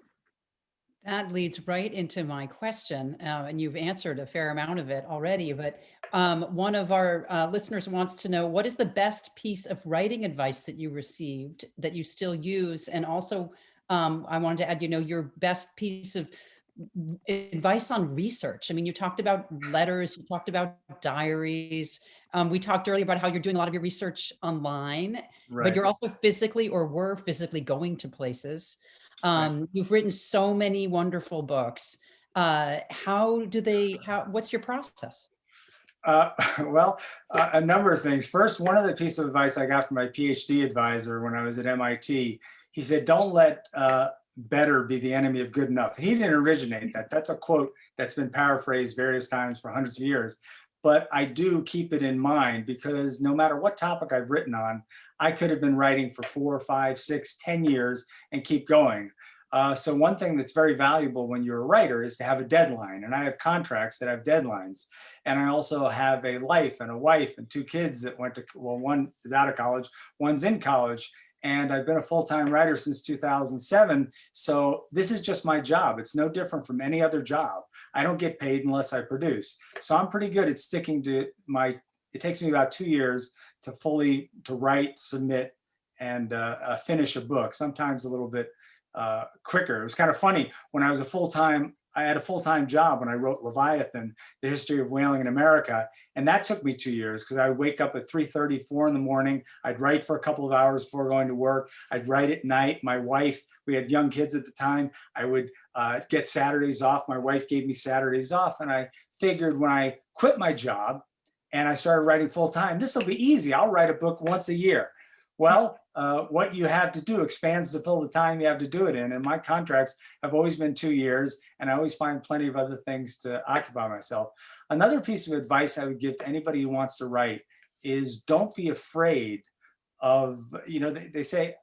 S1: That leads right into my question, and you've answered a fair amount of it already, but one of our listeners wants to know, what is the best piece of writing advice that you received that you still use? And also, I wanted to add, your best piece of advice on research. I mean, you talked about letters, you talked about diaries. We talked earlier about how you're doing a lot of your research online, but
S3: Right.
S1: you're also physically or were physically going to places.
S3: Right.
S1: You've written so many wonderful books. What's your process?
S3: Uh, well, a number of things. First, one of the pieces of advice I got from my PhD advisor when I was at MIT, he said, don't let better be the enemy of good enough. He didn't originate that. That's a quote that's been paraphrased various times for hundreds of years. But I do keep it in mind because no matter what topic I've written on, I could have been writing for 4, 5, 6, 10 years and keep going. So one thing that's very valuable when you're a writer is to have a deadline. And I have contracts that have deadlines. And I also have a life and a wife and 2 kids that went to, well, one is out of college, one's in college. And I've been a full-time writer since 2007. So this is just my job. It's no different from any other job. I don't get paid unless I produce. So I'm pretty good at sticking to it takes me about 2 years to write, submit, and finish a book, sometimes a little bit quicker. It was kind of funny when I had a full-time job when I wrote Leviathan, the history of whaling in America. And that took me 2 years because I would wake up at 3:30, 4 in the morning. I'd write for a couple of hours before going to work. I'd write at night. My wife, we had young kids at the time. I would get Saturdays off. My wife gave me Saturdays off. And I figured when I quit my job and I started writing full-time, this will be easy. I'll write a book once a year. Well, what you have to do expands to fill the time you have to do it in. And my contracts have always been 2 years, and I always find plenty of other things to occupy myself. Another piece of advice I would give to anybody who wants to write is don't be afraid of, they say,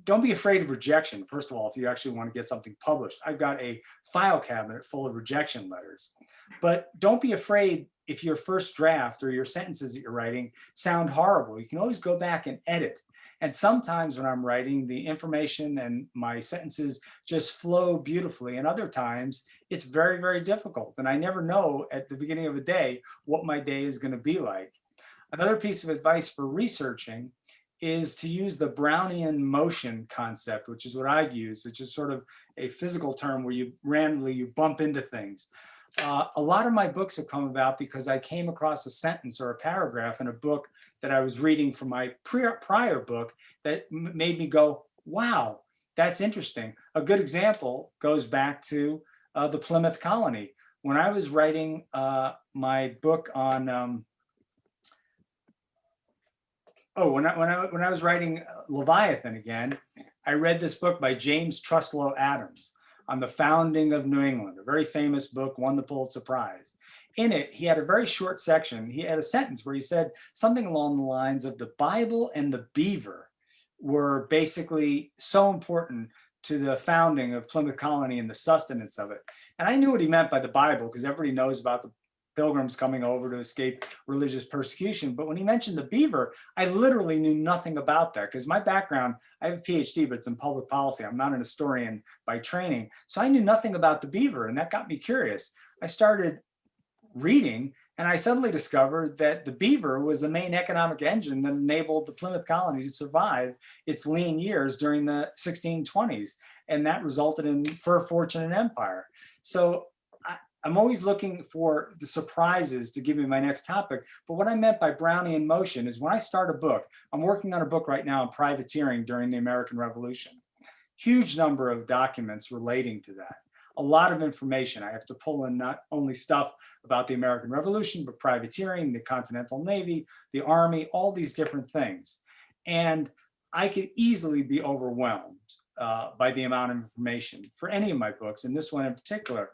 S3: don't be afraid of rejection. First of all, if you actually want to get something published, I've got a file cabinet full of rejection letters, but don't be afraid if your first draft or your sentences that you're writing sound horrible. You can always go back and edit. And sometimes when I'm writing, the information and my sentences just flow beautifully. And other times it's very, very difficult. And I never know at the beginning of a day what my day is going to be like. Another piece of advice for researching is to use the Brownian motion concept, which is what I've used, which is sort of a physical term where you randomly bump into things. A lot of my books have come about because I came across a sentence or a paragraph in a book that I was reading from my prior book that made me go, wow, that's interesting. A good example goes back to the Plymouth colony. When I was writing my book on, when I was writing Leviathan again, I read this book by James Truslow Adams on the founding of New England, a very famous book, won the Pulitzer Prize. In it, he had a very short section. He had a sentence where he said something along the lines of the Bible and the beaver were basically so important to the founding of Plymouth Colony and the sustenance of it. And I knew what he meant by the Bible because everybody knows about the pilgrims coming over to escape religious persecution. But when he mentioned the beaver, I literally knew nothing about that because my background, I have a PhD, but it's in public policy. I'm not an historian by training. So I knew nothing about the beaver, and that got me curious. I started reading, and I suddenly discovered that the beaver was the main economic engine that enabled the Plymouth colony to survive its lean years during the 1620s. And that resulted in fur, fortune, and empire. So I'm always looking for the surprises to give me my next topic. But what I meant by Brownian motion is when I start a book, I'm working on a book right now on privateering during the American Revolution. Huge number of documents relating to that. A lot of information. I have to pull in not only stuff about the American Revolution, but privateering, the Continental Navy, the Army, all these different things. And I could easily be overwhelmed by the amount of information for any of my books, and this one in particular.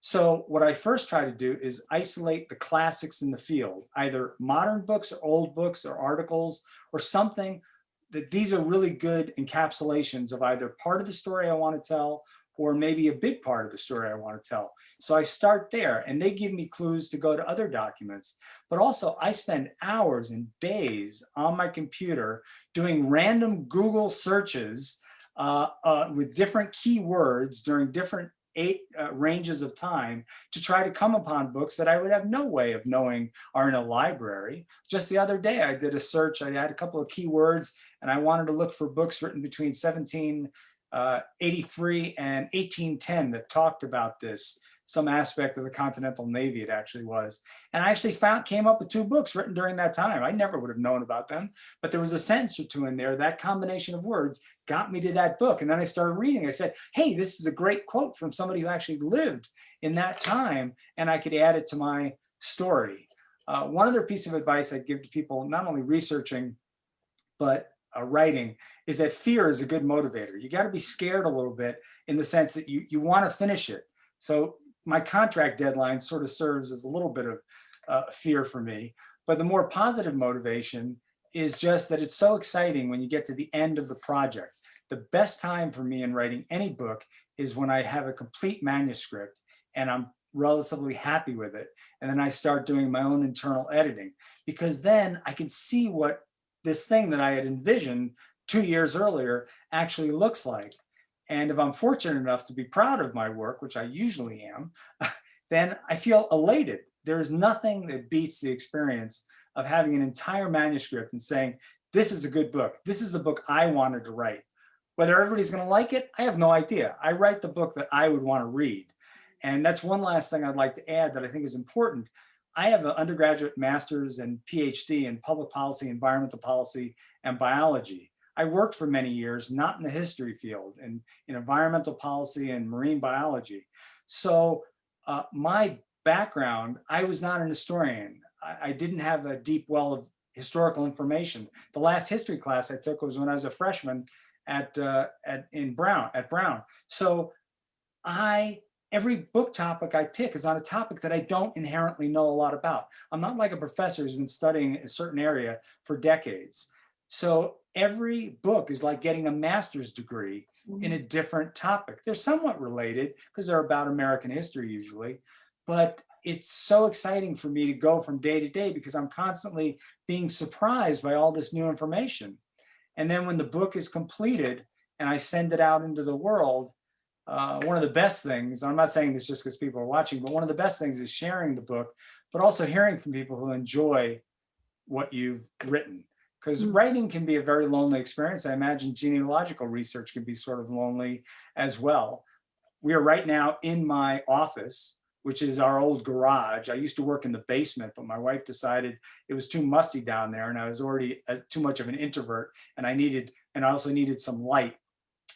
S3: So what I first try to do is isolate the classics in the field, either modern books or old books or articles or something that these are really good encapsulations of either part of the story I want to tell or maybe a big part of the story I want to tell. So I start there and they give me clues to go to other documents. But also I spend hours and days on my computer doing random Google searches with different keywords during different ranges of time to try to come upon books that I would have no way of knowing are in a library. Just the other day, I did a search. I had a couple of keywords, and I wanted to look for books written between 1783 and 1810 that talked about this, some aspect of the Continental Navy it actually was. And I actually came up with 2 books written during that time. I never would have known about them, but there was a sentence or 2 in there. That combination of words got me to that book. And then I started reading. I said, hey, this is a great quote from somebody who actually lived in that time, and I could add it to my story. One other piece of advice I'd give to people, not only researching, but writing, is that fear is a good motivator. You got to be scared a little bit in the sense that you want to finish it. So my contract deadline sort of serves as a little bit of fear for me. But the more positive motivation is just that it's so exciting when you get to the end of the project. The best time for me in writing any book is when I have a complete manuscript and I'm relatively happy with it. And then I start doing my own internal editing, because then I can see what this thing that I had envisioned 2 years earlier actually looks like. And if I'm fortunate enough to be proud of my work, which I usually am, then I feel elated. There is nothing that beats the experience of having an entire manuscript and saying, this is a good book. This is the book I wanted to write. Whether everybody's going to like it, I have no idea. I write the book that I would want to read. And that's one last thing I'd like to add that I think is important. I have an undergraduate, master's, and PhD in public policy, environmental policy, and biology. I worked for many years, not in the history field, in environmental policy and marine biology. So my background, I was not an historian. I didn't have a deep well of historical information. The last history class I took was when I was a freshman at Brown. So every book topic I pick is on a topic that I don't inherently know a lot about. I'm not like a professor who's been studying a certain area for decades. So every book is like getting a master's degree in a different topic. They're somewhat related because they're about American history usually, but it's so exciting for me to go from day to day because I'm constantly being surprised by all this new information. And then when the book is completed and I send it out into the world, one of the best things, I'm not saying this just because people are watching, but one of the best things is sharing the book, but also hearing from people who enjoy what you've written. Because writing can be a very lonely experience. I imagine genealogical research can be sort of lonely as well. We are right now in my office, which is our old garage. I used to work in the basement, but my wife decided it was too musty down there and I was already too much of an introvert, and I also needed some light.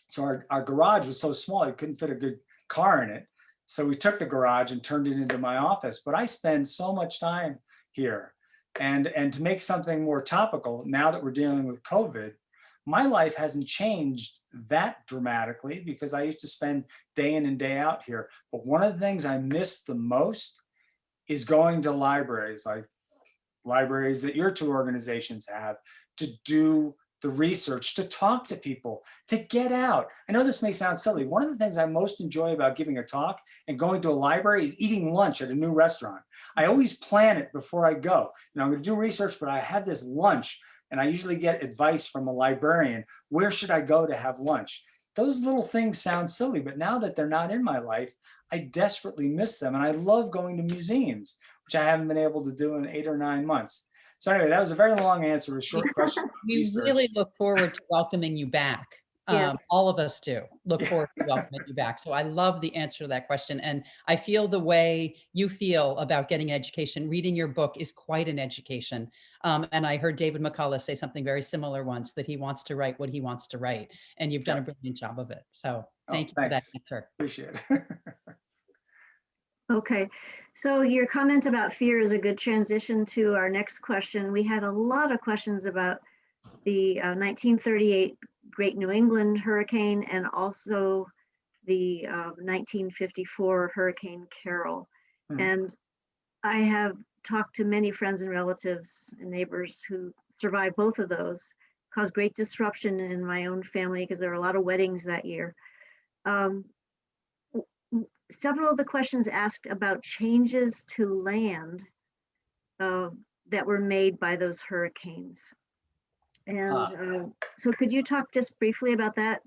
S3: So our garage was so small, you couldn't fit a good car in it. So we took the garage and turned it into my office. But I spend so much time here. And to make something more topical, now that we're dealing with COVID, my life hasn't changed that dramatically because I used to spend day in and day out here. But one of the things I miss the most is going to libraries, like libraries that your 2 organizations have, to do the research, to talk to people, to get out. I know this may sound silly. One of the things I most enjoy about giving a talk and going to a library is eating lunch at a new restaurant. I always plan it before I go. I'm going to do research, but I have this lunch, and I usually get advice from a librarian. Where should I go to have lunch? Those little things sound silly, but now that they're not in my life, I desperately miss them. And I love going to museums, which I haven't been able to do in 8 or 9 months. So anyway, that was a very long answer, a short question.
S1: We really look forward to welcoming you back.
S2: Yes.
S1: All of us do look forward to welcoming you back. So I love the answer to that question. And I feel the way you feel about getting education. Reading your book is quite an education. And I heard David McCullough say something very similar once, that he wants to write what he wants to write. And you've done a brilliant job of it. So thank you for that answer.
S3: Appreciate it.
S2: Okay, so your comment about fear is a good transition to our next question. We had a lot of questions about the 1938 Great New England Hurricane and also the 1954 Hurricane Carol. And I have talked to many friends and relatives and neighbors who survived both of those, caused great disruption in my own family because there were a lot of weddings that year. Several of the questions asked about changes to land that were made by those hurricanes. And so could you talk just briefly about that?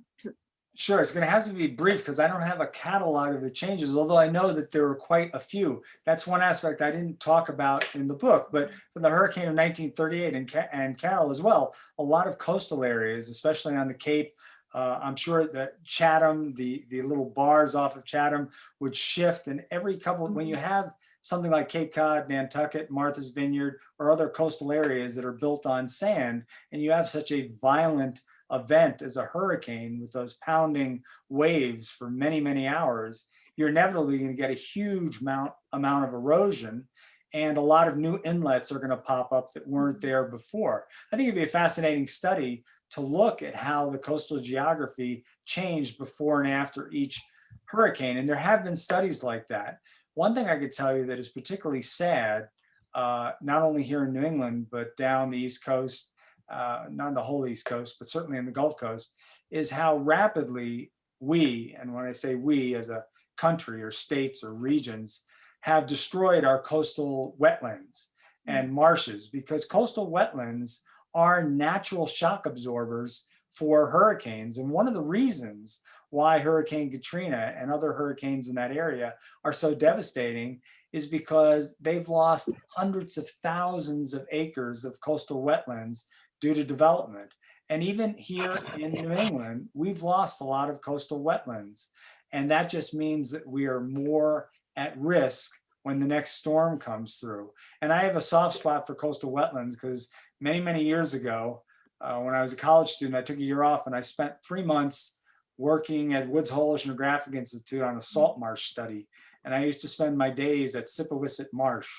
S3: Sure, it's going to have to be brief because I don't have a catalog of the changes, although I know that there were quite a few. That's one aspect I didn't talk about in the book, but for the hurricane of 1938 and Carol as well, a lot of coastal areas, especially on the Cape, I'm sure that Chatham, the little bars off of Chatham would shift, and every couple, when you have something like Cape Cod, Nantucket, Martha's Vineyard, or other coastal areas that are built on sand, and you have such a violent event as a hurricane with those pounding waves for many, many hours, you're inevitably going to get a huge amount of erosion, and a lot of new inlets are going to pop up that weren't there before. I think it'd be a fascinating study to look at how the coastal geography changed before and after each hurricane. And there have been studies like that. One thing I could tell you that is particularly sad, not only here in New England, but down the East Coast, not the whole East Coast, but certainly in the Gulf Coast, is how rapidly we, and when I say we as a country or states or regions, have destroyed our coastal wetlands and marshes, because coastal wetlands are natural shock absorbers for hurricanes. And one of the reasons why Hurricane Katrina and other hurricanes in that area are so devastating is because they've lost hundreds of thousands of acres of coastal wetlands due to development. And even here in New England, we've lost a lot of coastal wetlands. And that just means that we are more at risk when the next storm comes through. And I have a soft spot for coastal wetlands because many, many years ago, when I was a college student, I took a year off and I spent 3 months working at Woods Hole Oceanographic Institute on a salt marsh study. And I used to spend my days at Sippawisset Marsh.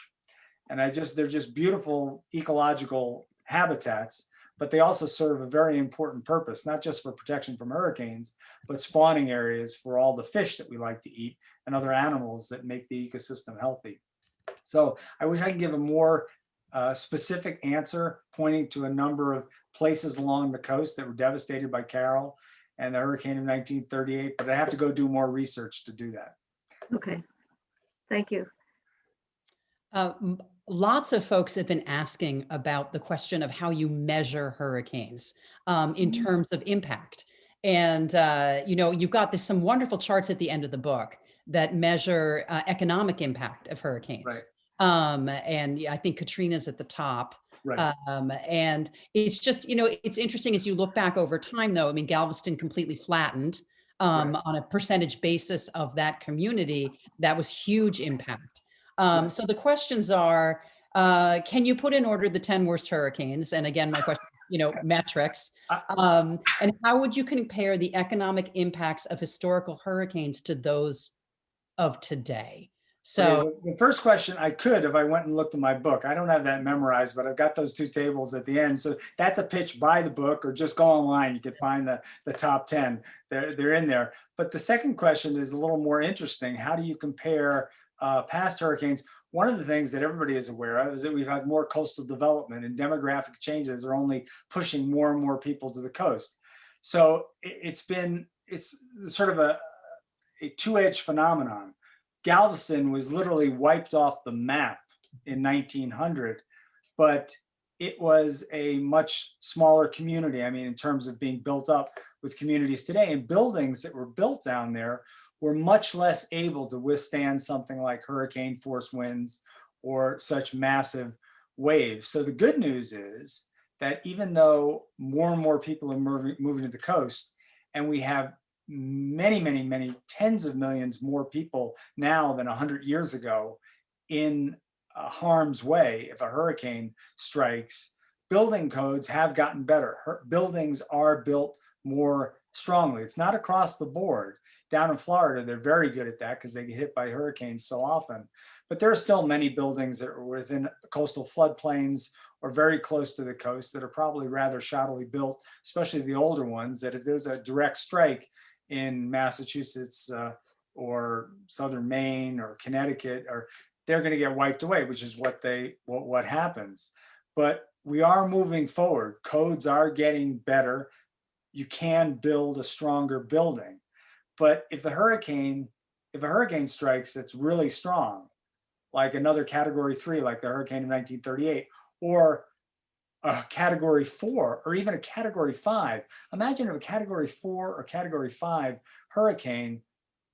S3: And they're just beautiful ecological habitats, but they also serve a very important purpose, not just for protection from hurricanes, but spawning areas for all the fish that we like to eat and other animals that make the ecosystem healthy. So I wish I could give a more specific answer pointing to a number of places along the coast that were devastated by Carol and the hurricane of 1938, but I have to go do more research to do that.
S2: Okay, thank you.
S1: Lots of folks have been asking about the question of how you measure hurricanes in terms of impact. And, you've got some wonderful charts at the end of the book that measure economic impact of hurricanes.
S3: Right.
S1: And I think Katrina's at the top.
S3: Right.
S1: And it's just, it's interesting as you look back over time, though. I mean, Galveston completely flattened
S3: Right.
S1: on a percentage basis of that community. That was huge impact. So the questions are, can you put in order the 10 worst hurricanes? And again, my question, metrics. And how would you compare the economic impacts of historical hurricanes to those of today? So
S3: okay, the first question I could, if I went and looked at my book, I don't have that memorized, but I've got those two tables at the end. So that's a pitch, buy the book or just go online. You can find the top 10. They're in there. But the second question is a little more interesting. How do you compare past hurricanes? One of the things that everybody is aware of is that we've had more coastal development, and demographic changes are only pushing more and more people to the coast. So it's sort of a two-edged phenomenon. Galveston was literally wiped off the map in 1900, but it was a much smaller community. I mean, in terms of being built up with communities today, and buildings that were built down there were much less able to withstand something like hurricane force winds or such massive waves. So the good news is that even though more and more people are moving to the coast, and we have many, many, many tens of millions more people now than 100 years ago in harm's way if a hurricane strikes, building codes have gotten better. Buildings are built more strongly. It's not across the board. Down in Florida, they're very good at that because they get hit by hurricanes so often. But there are still many buildings that are within coastal floodplains or very close to the coast that are probably rather shoddily built, especially the older ones, that if there's a direct strike in Massachusetts or southern Maine or Connecticut, or they're going to get wiped away, which is what happens. But we are moving forward. Codes are getting better. You can build a stronger building. But if a hurricane strikes that's really strong, like another category 3, like the hurricane of 1938, or a category 4 or even a category 5. Imagine if a category 4 or category 5 hurricane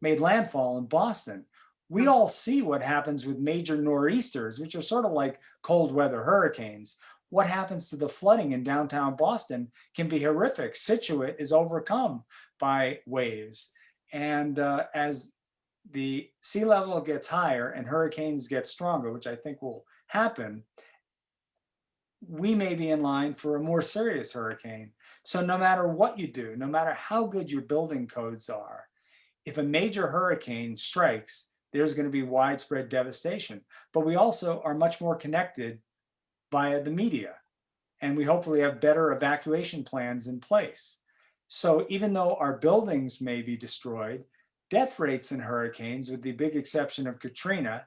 S3: made landfall in Boston. We all see what happens with major nor'easters, which are sort of like cold weather hurricanes. What happens to the flooding in downtown Boston can be horrific. Situate is overcome by waves. And as the sea level gets higher and hurricanes get stronger, which I think will happen, we may be in line for a more serious hurricane. So no matter what you do, no matter how good your building codes are, if a major hurricane strikes, there's going to be widespread devastation. But we also are much more connected via the media, and we hopefully have better evacuation plans in place. So even though our buildings may be destroyed, death rates in hurricanes, with the big exception of Katrina,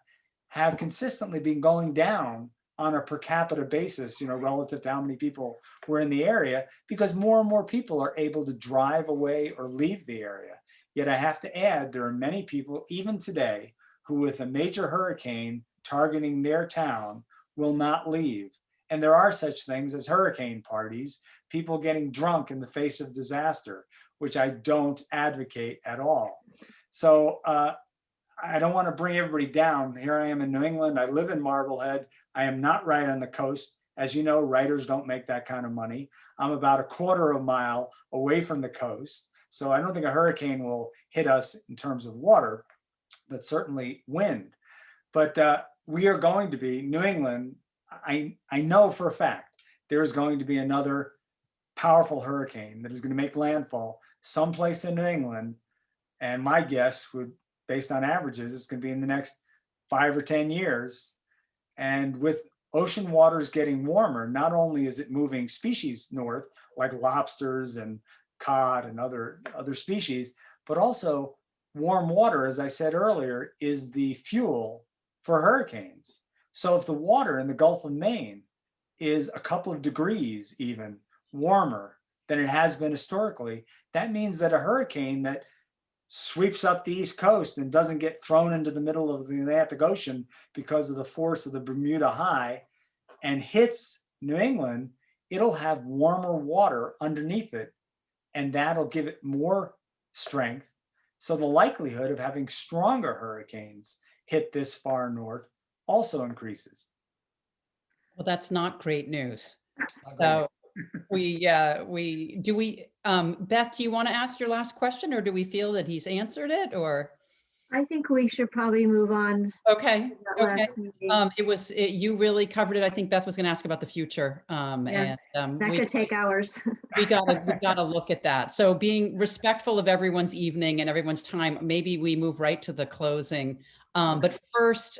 S3: have consistently been going down on a per capita basis, relative to how many people were in the area, because more and more people are able to drive away or leave the area. Yet I have to add, there are many people, even today, who with a major hurricane targeting their town will not leave. And there are such things as hurricane parties, people getting drunk in the face of disaster, which I don't advocate at all. So I don't want to bring everybody down. Here I am in New England. I live in Marblehead. I am not right on the coast. As you know, writers don't make that kind of money. I'm about a quarter of a mile away from the coast. So I don't think a hurricane will hit us in terms of water, but certainly wind. But we are going to be, New England, I know for a fact, there is going to be another powerful hurricane that is going to make landfall someplace in New England. And my guess would, based on averages, it's going to be in the next 5 or 10 years. And with ocean waters getting warmer, not only is it moving species north, like lobsters and cod and other species, but also warm water, as I said earlier, is the fuel for hurricanes. So if the water in the Gulf of Maine is a couple of degrees even warmer than it has been historically, that means that a hurricane that sweeps up the East Coast and doesn't get thrown into the middle of the Atlantic Ocean because of the force of the Bermuda High and hits New England, it'll have warmer water underneath it, and that'll give it more strength. So the likelihood of having stronger hurricanes hit this far north also increases.
S1: Well, that's not great news.
S3: Okay.
S1: So Beth, do you want to ask your last question, or do we feel that he's answered it, or?
S2: I think we should probably move on.
S1: Okay.
S2: That last meeting.
S1: You really covered it. I think Beth was going to ask about the future.
S2: Yeah, that
S1: we
S2: could take hours.
S1: we gotta look at that. So being respectful of everyone's evening and everyone's time, maybe we move right to the closing. But first,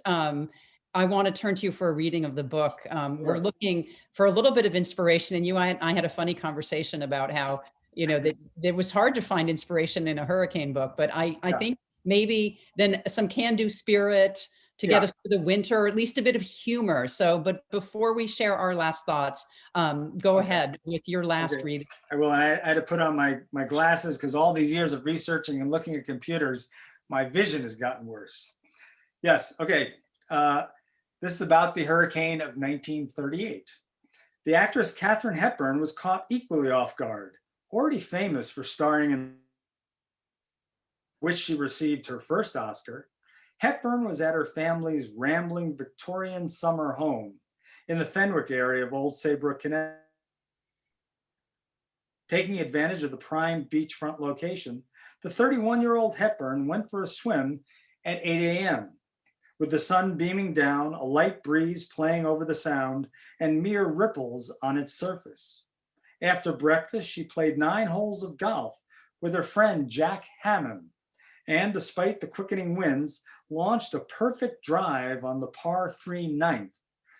S1: I want to turn to you for a reading of the book. We're looking for a little bit of inspiration, and I had a funny conversation about how, that it was hard to find inspiration in a hurricane book, but I think maybe then some can-do spirit to get us through the winter, or at least a bit of humor. So, but before we share our last thoughts, go ahead with your last reading.
S3: I will. I had to put on my glasses because all these years of researching and looking at computers, my vision has gotten worse. Yes. Okay. This is about the hurricane of 1938. The actress Katherine Hepburn was caught equally off guard. Already famous for starring in which she received her first Oscar, Hepburn was at her family's rambling Victorian summer home in the Fenwick area of Old Saybrook, Connecticut. Taking advantage of the prime beachfront location, the 31-year-old Hepburn went for a swim at 8 a.m. With the sun beaming down, a light breeze playing over the sound, and mere ripples on its surface. After breakfast, she played 9 holes of golf with her friend Jack Hammond, and despite the quickening winds, launched a perfect drive on the par 3 9th,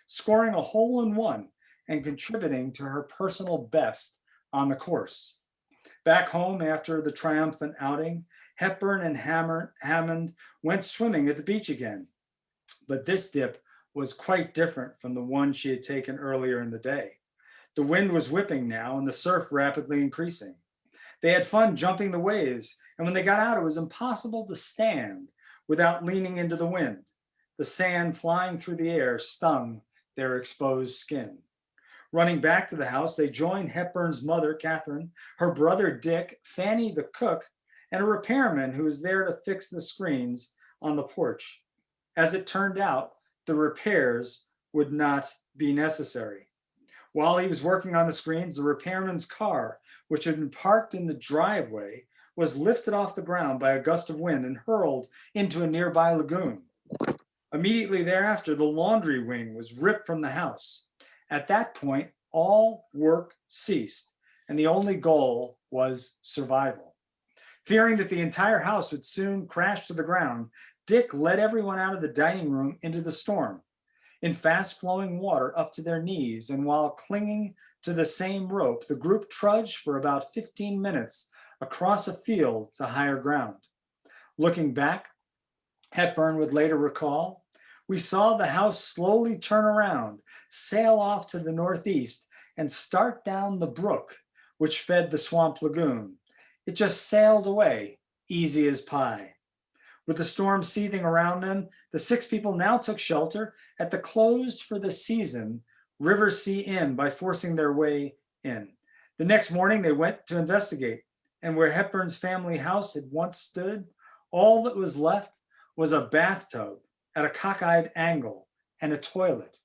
S3: scoring a hole-in-one and contributing to her personal best on the course. Back home after the triumphant outing, Hepburn and Hammond went swimming at the beach again. But this dip was quite different from the one she had taken earlier in the day. The wind was whipping now and the surf rapidly increasing. They had fun jumping the waves, and when they got out, it was impossible to stand without leaning into the wind. The sand flying through the air stung their exposed skin. Running back to the house, they joined Hepburn's mother, Katherine, her brother, Dick, Fanny, the cook, and a repairman who was there to fix the screens on the porch. As it turned out, the repairs would not be necessary. While he was working on the screens, the repairman's car, which had been parked in the driveway, was lifted off the ground by a gust of wind and hurled into a nearby lagoon. Immediately thereafter, the laundry wing was ripped from the house. At that point, all work ceased, and the only goal was survival. Fearing that the entire house would soon crash to the ground, Dick led everyone out of the dining room into the storm, in fast-flowing water up to their knees, and while clinging to the same rope, the group trudged for about 15 minutes across a field to higher ground. Looking back, Hepburn would later recall, "We saw the house slowly turn around, sail off to the northeast, and start down the brook, which fed the swamp lagoon. It just sailed away, easy as pie." With the storm seething around them, the 6 people now took shelter at the closed for the season River Sea Inn by forcing their way in. The next morning, they went to investigate, and where Hepburn's family house had once stood, all that was left was a bathtub at a cockeyed angle and a toilet.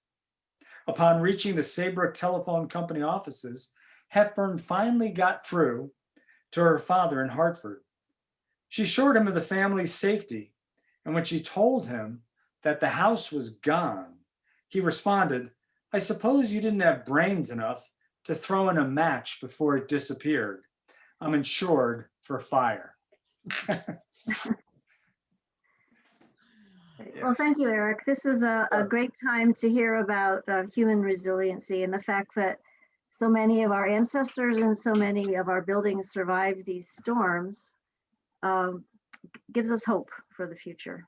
S3: Upon reaching the Saybrook Telephone Company offices, Hepburn finally got through to her father in Hartford. She assured him of the family's safety, and when she told him that the house was gone, he responded, "I suppose you didn't have brains enough to throw in a match before it disappeared. I'm insured for fire."
S2: Well, thank you, Eric. This is a great time to hear about human resiliency and the fact that so many of our ancestors and so many of our buildings survived these storms. Gives us hope for the future.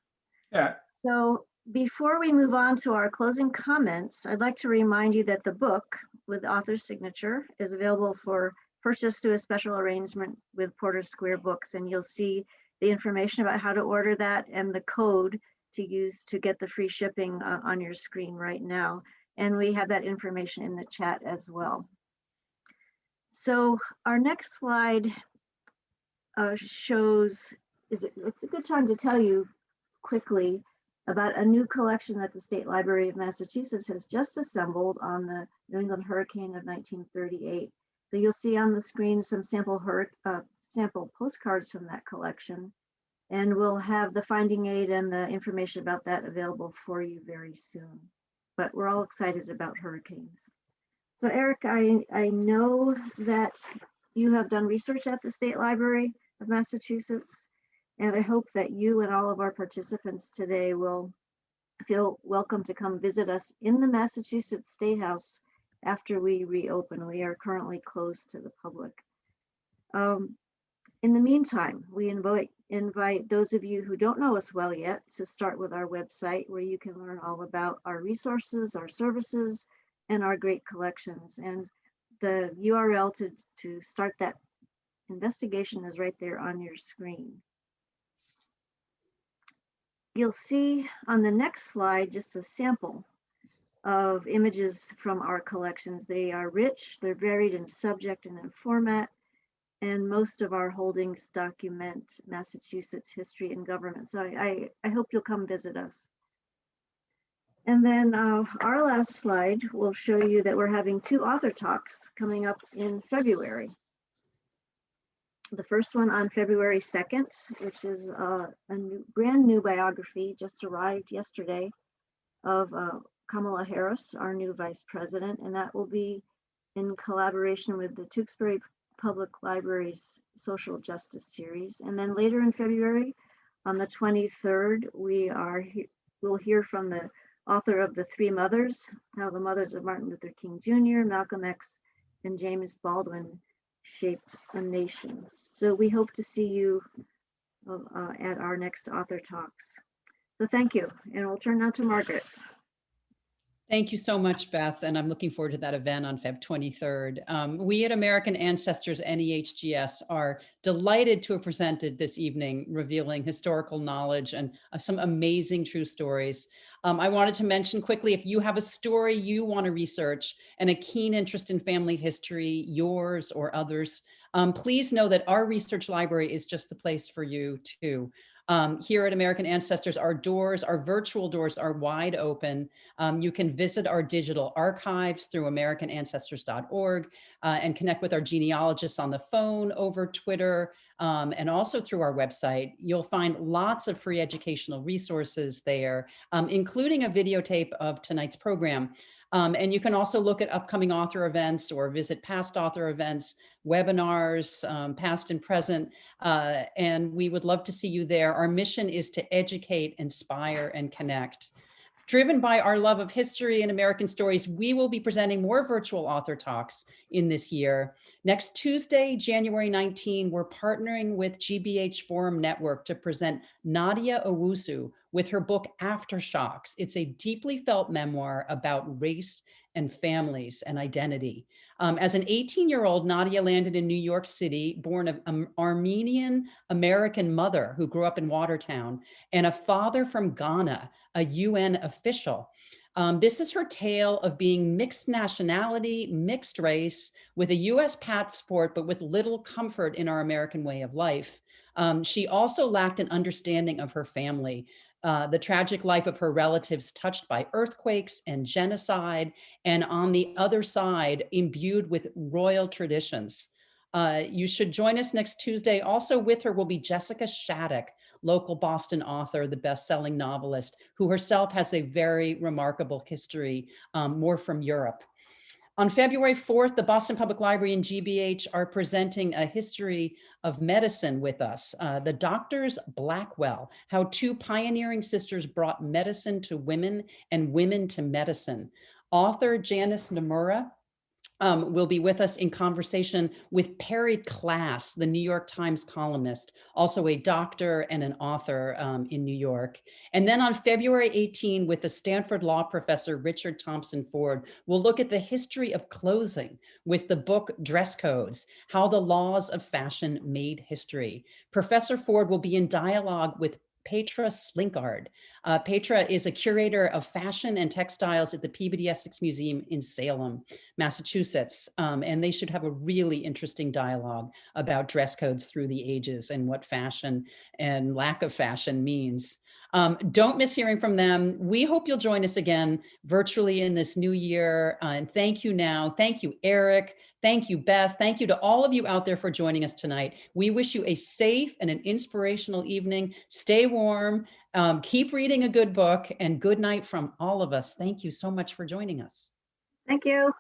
S3: Yeah.
S2: So before we move on to our closing comments, I'd like to remind you that the book with author's signature is available for purchase through a special arrangement with Porter Square Books, and you'll see the information about how to order that and the code to use to get the free shipping on your screen right now. And we have that information in the chat as well. So our next slide shows, it's a good time to tell you quickly about a new collection that the State Library of Massachusetts has just assembled on the New England Hurricane of 1938. So you'll see on the screen some sample postcards from that collection, and we'll have the finding aid and the information about that available for you very soon. But we're all excited about hurricanes. So Eric, I know that you have done research at the State Library of Massachusetts, and I hope that you and all of our participants today will feel welcome to come visit us in the Massachusetts State House after we reopen. We are currently closed to the public. In the meantime, we invite those of you who don't know us well yet to start with our website, where you can learn all about our resources, our services, and our great collections. And the URL to start that investigation is right there on your screen. You'll see on the next slide just a sample of images from our collections. They are rich, they're varied in subject and in format, and most of our holdings document Massachusetts history and government. So I hope you'll come visit us. And then our last slide will show you that we're having 2 author talks coming up in February. The first one on February 2nd, which is a brand new biography, just arrived yesterday, of Kamala Harris, our new vice president, and that will be in collaboration with the Tewksbury Public Library's Social Justice Series. And then later in February, on the 23rd, we'll hear from the author of The Three Mothers, How the Mothers of Martin Luther King Jr., Malcolm X, and James Baldwin Shaped a Nation. So we hope to see you at our next author talks. So thank you, and we'll turn now to Margaret.
S1: Thank you so much, Beth, and I'm looking forward to that event on Feb 23rd. We at American Ancestors NEHGS are delighted to have presented this evening, revealing historical knowledge and some amazing true stories. I wanted to mention quickly, if you have a story you want to research and a keen interest in family history, yours or others, please know that our research library is just the place for you too. Here at American Ancestors, our doors, our virtual doors are wide open. You can visit our digital archives through americanancestors.org and connect with our genealogists on the phone, over Twitter, and also through our website. You'll find lots of free educational resources there, including a videotape of tonight's program. And you can also look at upcoming author events or visit past author events, webinars, past and present, and we would love to see you there. Our mission is to educate, inspire, and connect. Driven by our love of history and American stories, we will be presenting more virtual author talks in this year. Next Tuesday, January 19, we're partnering with GBH Forum Network to present Nadia Owusu with her book Aftershocks. It's a deeply felt memoir about race and families and identity. As an 18-year-old, Nadia landed in New York City, born of an Armenian American mother who grew up in Watertown, and a father from Ghana, a UN official. This is her tale of being mixed nationality, mixed race, with a US passport, but with little comfort in our American way of life. She also lacked an understanding of her family. The tragic life of her relatives touched by earthquakes and genocide, and on the other side, imbued with royal traditions. You should join us next Tuesday. Also with her will be Jessica Shattuck, local Boston author, the best-selling novelist, who herself has a very remarkable history, more from Europe. On February 4th, the Boston Public Library and GBH are presenting a history of medicine with us. The Doctors Blackwell, how two pioneering sisters brought medicine to women and women to medicine. Author Janice Nomura will be with us in conversation with Perry Klass, the New York Times columnist, also a doctor and an author in New York. And then on February 18, with the Stanford law professor, Richard Thompson Ford, we'll look at the history of clothing with the book Dress Codes, How the Laws of Fashion Made History. Professor Ford will be in dialogue with Petra Slinkard. Petra is a curator of fashion and textiles at the Peabody Essex Museum in Salem, Massachusetts, and they should have a really interesting dialogue about dress codes through the ages and what fashion and lack of fashion means. Don't miss hearing from them. We hope you'll join us again virtually in this new year. And thank you now. Thank you, Eric. Thank you, Beth. Thank you to all of you out there for joining us tonight. We wish you a safe and an inspirational evening. Stay warm, keep reading a good book, and good night from all of us. Thank you so much for joining us.
S2: Thank you.